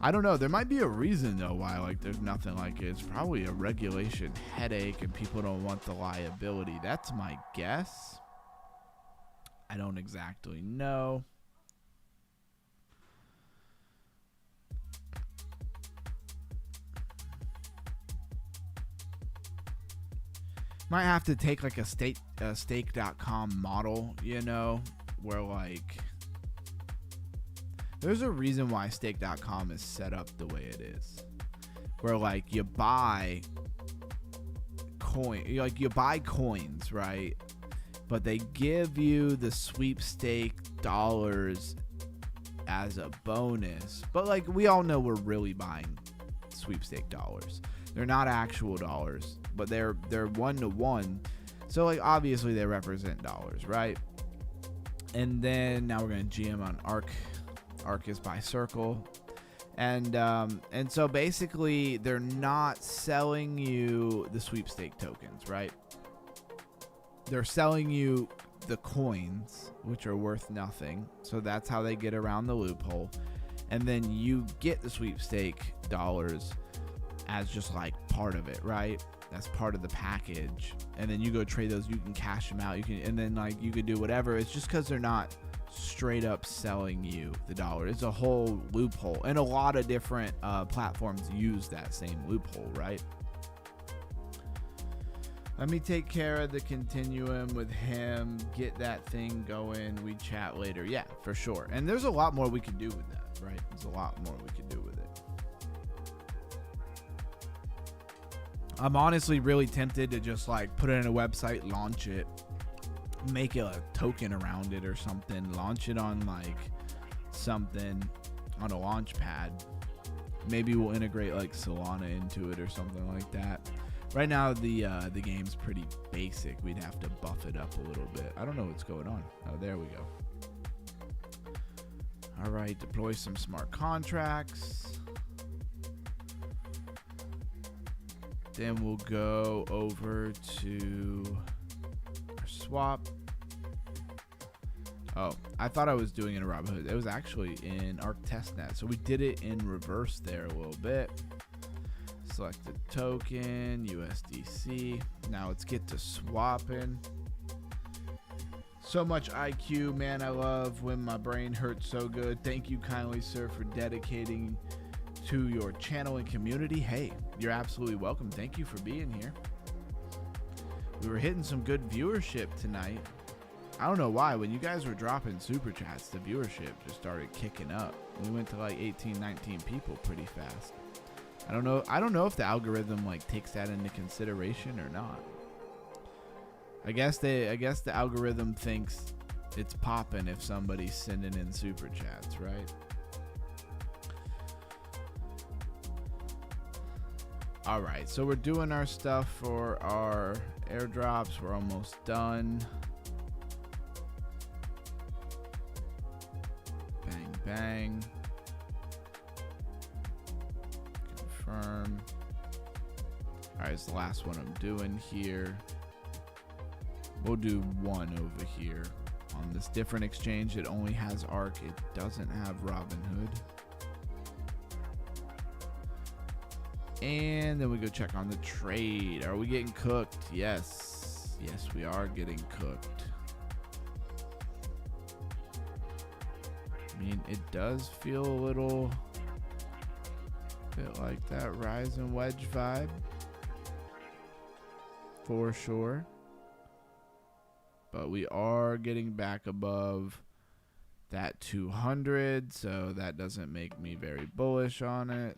I don't know. There might be a reason though why there's nothing like it. It's probably a regulation headache and people don't want the liability. That's my guess. I don't exactly know. Might have to take like a stake.com model, where there's a reason why stake.com is set up the way it is. Where you buy you buy coins, right? But they give you the sweepstake dollars as a bonus. But we all know we're really buying sweepstake dollars. They're not actual dollars, but they're 1-to-1. So obviously they represent dollars, right? And then now we're going to GM on Arc. Arc is by Circle. And so basically they're not selling you the sweepstake tokens, right? They're selling you the coins, which are worth nothing. So that's how they get around the loophole. And then you get the sweepstake dollars as just part of it, right? That's part of the package. And then you go trade those, you can cash them out, and then you could do whatever. It's just because they're not straight up selling you the dollar. It's a whole loophole, and a lot of different platforms use that same loophole, right? Let me take care of the continuum with him, get that thing going. We chat later. Yeah, for sure. And there's a lot more we could do with that, right? There's a lot more we could do with it. I'm honestly really tempted to just put it in a website, launch it, make a token around it or something, launch it on like something on a launch pad. Maybe we'll integrate like Solana into it or something like that. Right now the game's pretty basic. We'd have to buff it up a little bit. I don't know what's going on. Oh, there we go. All right, deploy some smart contracts. Then we'll go over to our swap. Oh, I thought I was doing it in Robinhood. It was actually in Arc Testnet. So we did it in reverse there a little bit. Select the token, USDC. Now let's get to swapping. So much IQ, man. I love when my brain hurts so good. Thank you kindly, sir, for dedicating to your channel and community. Hey, you're absolutely welcome. Thank you for being here. We were hitting some good viewership tonight. I don't know why. When you guys were dropping super chats, the viewership just started kicking up. We went to like 18, 19 people pretty fast. I don't know if the algorithm like takes that into consideration or not. I guess the algorithm thinks it's popping if somebody's sending in super chats, right? All right, so we're doing our stuff for our airdrops. We're almost done. Bang, bang. Confirm. All right, it's the last one I'm doing here. We'll do one over here on this different exchange. It only has ARC. It doesn't have Robinhood. And then we go check on the trade. Are we getting cooked? Yes. Yes, we are getting cooked. I mean, it does feel a little bit like that Rise and Wedge vibe. For sure. But we are getting back above that 200, so that doesn't make me very bullish on it.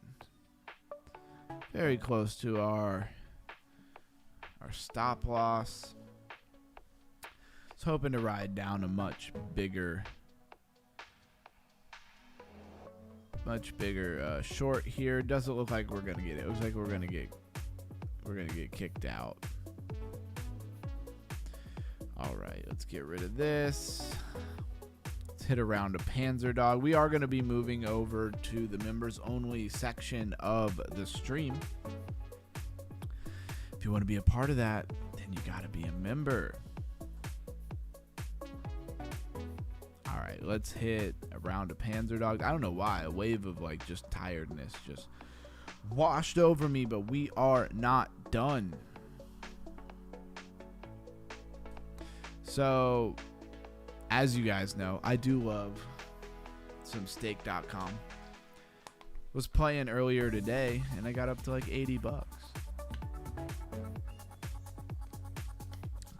Very close to our stop loss. I was hoping to ride down a much bigger short here. Doesn't look like we're gonna get it. It looks like we're gonna get kicked out. All right, let's get rid of this. Let's hit around a Panzer Dog. We are going to be moving over to the members only section of the stream. If you want to be a part of that, then you got to be a member. All right, let's hit around a Panzer Dog. I don't know why. A wave of like just tiredness just washed over me, but we are not done. So, as you guys know, I do love some stake.com. Was playing earlier today, and I got up to like 80 bucks.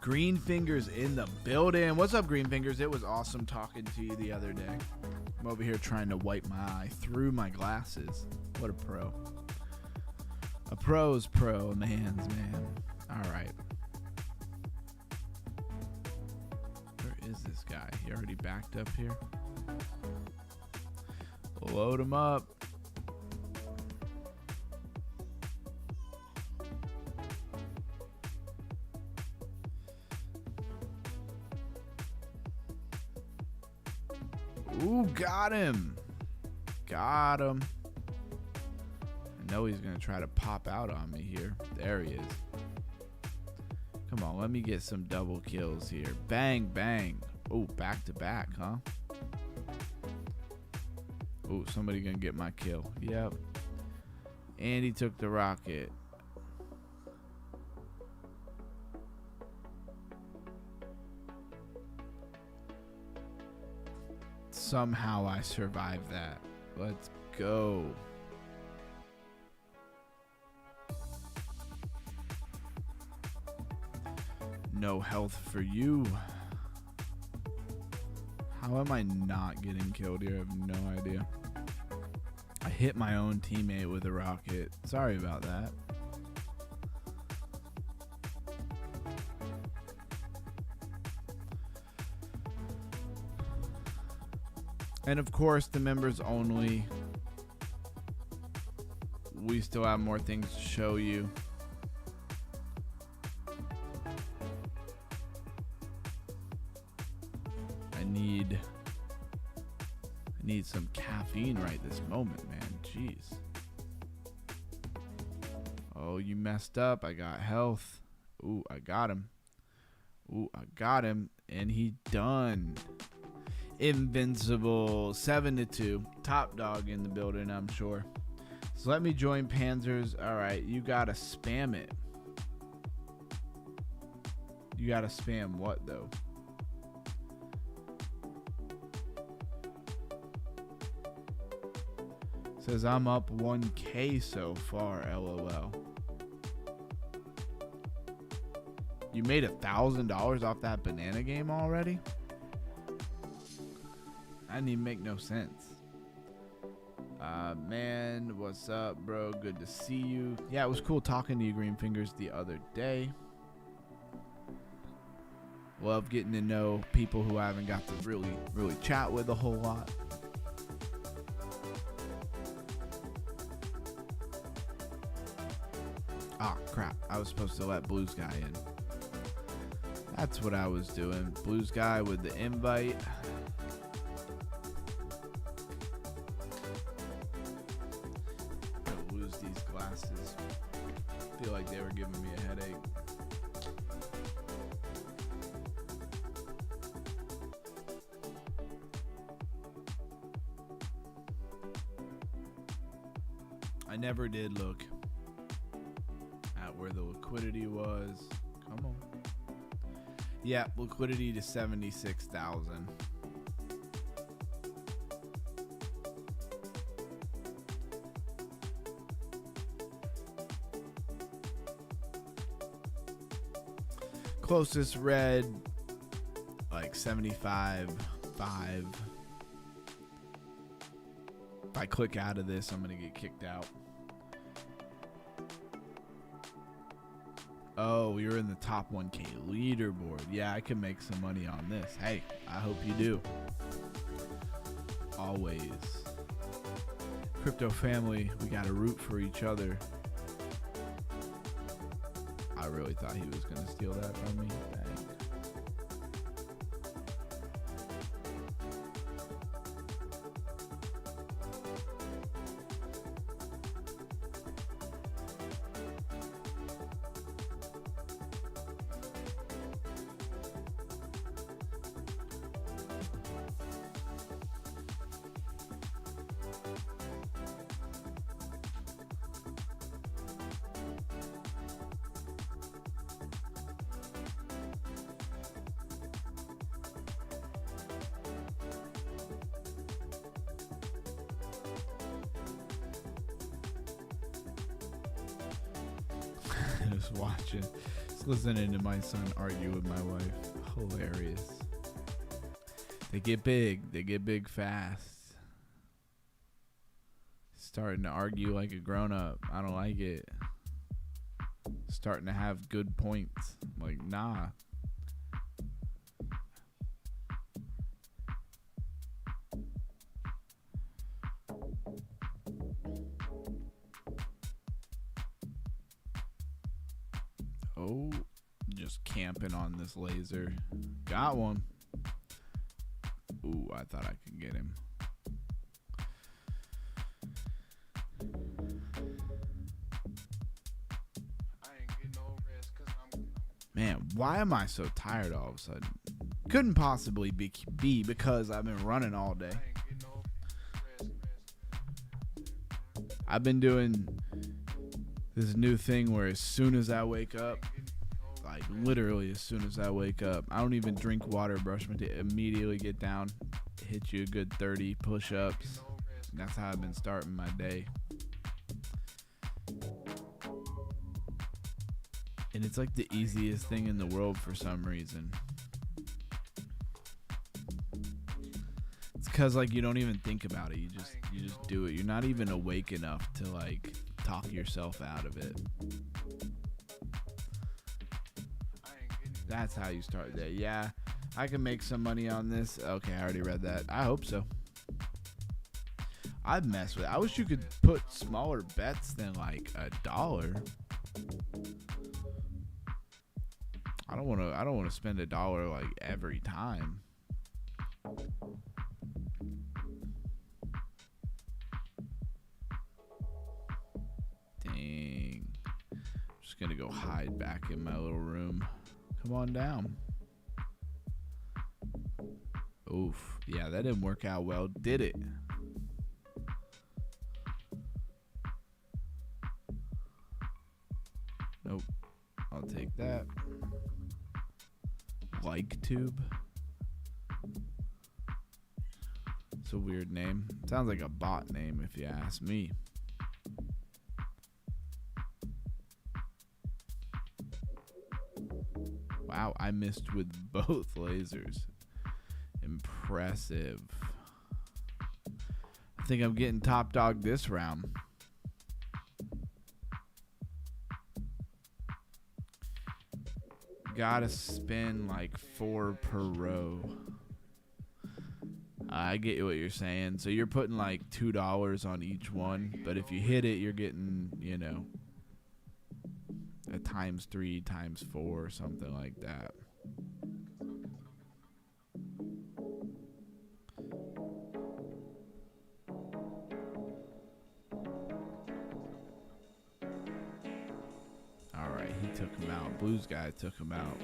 Green Fingers in the building. What's up, Green Fingers? It was awesome talking to you the other day. I'm over here trying to wipe my eye through my glasses. What a pro. A pro's pro, a man's man. All right. Is this guy? He already backed up here. Load him up. Ooh, got him. Got him. I know he's going to try to pop out on me here. There he is. Come on, let me get some double kills here. Bang, bang. Oh, back to back, huh? Oh, somebody gonna get my kill. Yep. And he took the rocket. Somehow I survived that. Let's go. No health for you. How am I not getting killed here? I have no idea. I hit my own teammate with a rocket. Sorry about that. And of course, the members only. We still have more things to show you. I need some caffeine right this moment, man. Jeez. Oh, you messed up. I got health. Ooh, I got him. Ooh, I got him. And he done. Invincible. 7-2. Top dog in the building, I'm sure. So let me join Panzers. All right, you got to spam it. You got to spam what, though? Says I'm up 1K so far, LOL. You made $1,000 off that banana game already? That didn't even make no sense. Man, what's up, bro? Good to see you. Yeah, it was cool talking to you, Green Fingers, the other day. Love getting to know people who I haven't got to really chat with a whole lot. Ah, crap. I was supposed to let Blues Guy in. That's what I was doing. Blues Guy with the invite. I'll lose these glasses. I feel like they were giving me a headache. I never did look at where the liquidity was. Come on. Yeah, liquidity to 76,000. Closest red, like 75.5. If I click out of this, I'm gonna get kicked out. Oh, you're in the top 1K leaderboard. Yeah, I can make some money on this. Hey, I hope you do. Always. Crypto family, we gotta root for each other. I really thought he was gonna steal that from me. Dang. Just watching, just listening to my son argue with my wife. Hilarious. They get big fast. Starting to argue like a grown-up. I don't like it. Starting to have good points. I'm like, nah. Oh, just camping on this laser. Got one. Ooh, I thought I could get him. Man, why am I so tired all of a sudden? Couldn't possibly be because I've been running all day. I've been doing this new thing where as soon as I wake up, like literally as soon as I wake up, I don't even drink water, brush my teeth, immediately get down, hit you a good 30 push-ups. That's how I've been starting my day. And it's like the easiest thing in the world for some reason. It's because like you don't even think about it. You just do it. You're not even awake enough to like talk yourself out of it. That's how you start the day. Yeah, I can make some money on this. Okay, I already read that. I hope so. I'd mess with it. I wish you could put smaller bets than like $1. I don't want to spend $1 like every time. Dang. I'm just gonna go hide back in my little room. Come on down. Oof. Yeah, that didn't work out well, did it? Nope. I'll take that. Like tube. It's a weird name. Sounds like a bot name if you ask me. Wow, I missed with both lasers. Impressive. I think I'm getting top dog this round. Gotta spin like 4 per row. I get what you're saying. So you're putting like $2 on each one, but if you hit it, you're getting, you know, a ×3, ×4, or something like that. All right, he took him out. Blues guy took him out.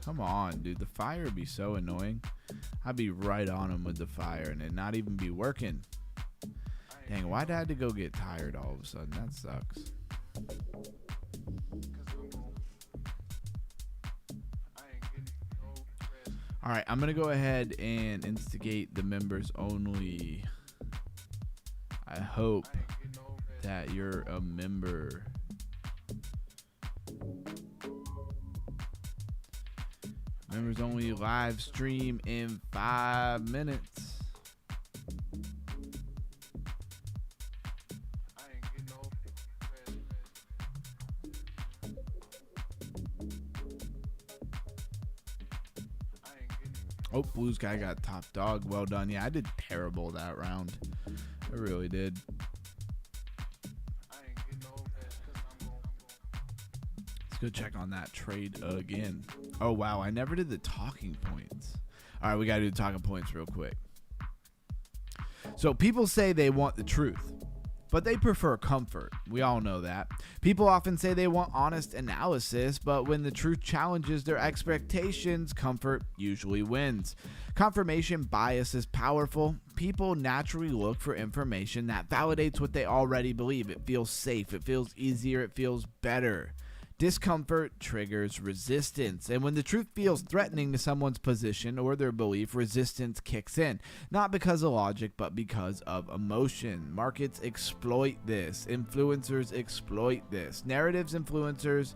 Come on, dude. The fire would be so annoying. I'd be right on him with the fire and it not even be working. Dang, why'd I have to go get tired all of a sudden? That sucks. All right, I'm going to go ahead and instigate the members only. I hope that you're a member. Members only live stream in 5 minutes. Oh, Blues guy got top dog. Well done. Yeah, I did terrible that round. I really did. Let's go check on that trade again. Oh, wow. I never did the talking points. All right, we got to do the talking points real quick. So people say they want the truth, but they prefer comfort. We all know that. People often say they want honest analysis, but when the truth challenges their expectations, comfort usually wins. Confirmation bias is powerful. People naturally look for information that validates what they already believe. It feels safe, it feels easier, it feels better. Discomfort triggers resistance, and when the truth feels threatening to someone's position or their belief, resistance kicks in, not because of logic, but because of emotion. Markets exploit this. Influencers exploit this. Narratives, influencers,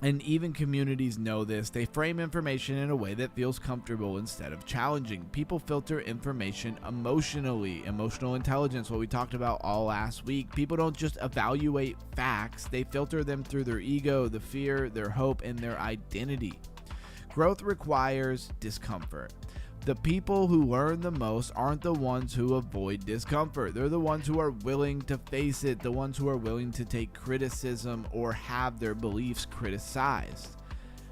and even communities know this. They frame information in a way that feels comfortable instead of challenging. People filter information emotionally. Emotional intelligence, what we talked about all last week. People don't just evaluate facts. They filter them through their ego, the fear, their hope, and their identity. Growth requires discomfort. The people who learn the most aren't the ones who avoid discomfort. They're the ones who are willing to face it, the ones who are willing to take criticism or have their beliefs criticized.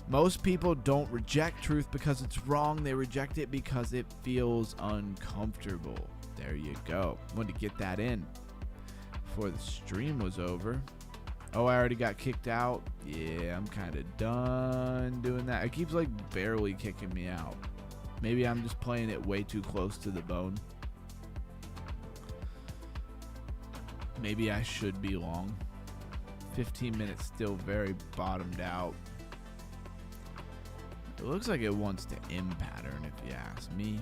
Most people don't reject truth because it's wrong. They reject it because it feels uncomfortable. There you go. Wanted to get that in before the stream was over. Oh, I already got kicked out. Yeah, I'm kind of done doing that. It keeps like barely kicking me out. Maybe I'm just playing it way too close to the bone. Maybe I should be long. 15 minutes still very bottomed out. It looks like it wants to M pattern if you ask me.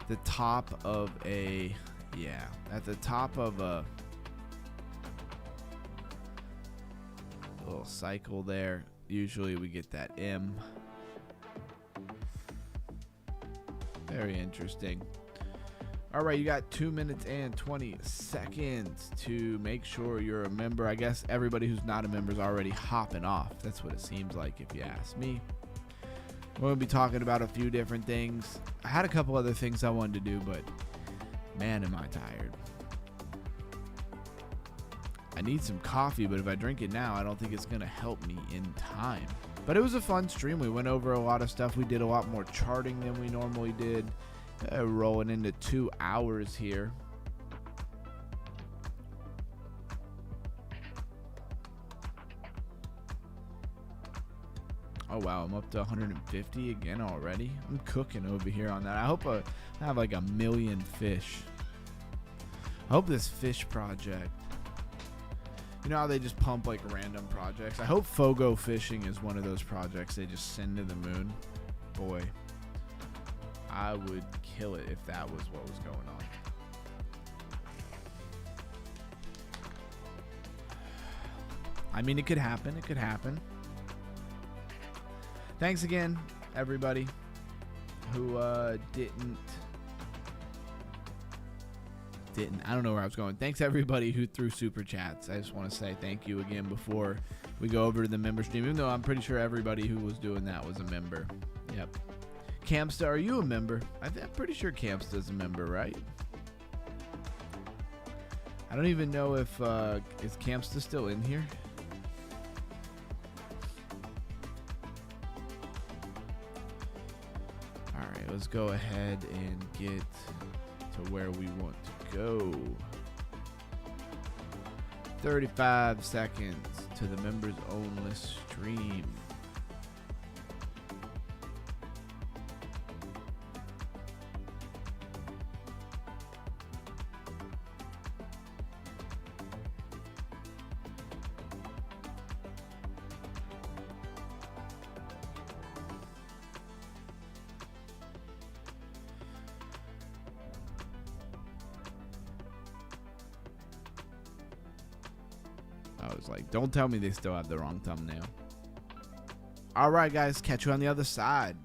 The top of a, yeah, at the top of a little cycle there. Usually we get that M. Very interesting. All right, you got 2 minutes and 20 seconds to make sure you're a member. I guess everybody who's not a member is already hopping off. That's what it seems like if you ask me. We're going to be talking about a few different things. I had a couple other things I wanted to do, but man, am I tired. I need some coffee, but if I drink it now, I don't think it's going to help me in time. But it was a fun stream. We went over a lot of stuff. We did a lot more charting than we normally did. Rolling into 2 hours here. Oh, wow. I'm up to 150 again already. I'm cooking over here on that. I hope I have like 1 million fish. I hope this fish project. You know how they just pump like random projects? I hope Fogo Fishing is one of those projects they just send to the moon. Boy, I would kill it if that was what was going on. I mean, it could happen. It could happen. Thanks again, everybody who didn't. I don't know where I was going. Thanks everybody who threw super chats. I just want to say thank you again before we go over to the member stream, even though I'm pretty sure everybody who was doing that was a member. Yep. Campsta, are you a member? I'm pretty sure Campsta's a member, right? I don't even know if is Campsta still in here? All right, let's go ahead and get to where we want to go. 35 seconds to the members only stream. I was like, don't tell me they still have the wrong thumbnail. All right, guys, catch you on the other side.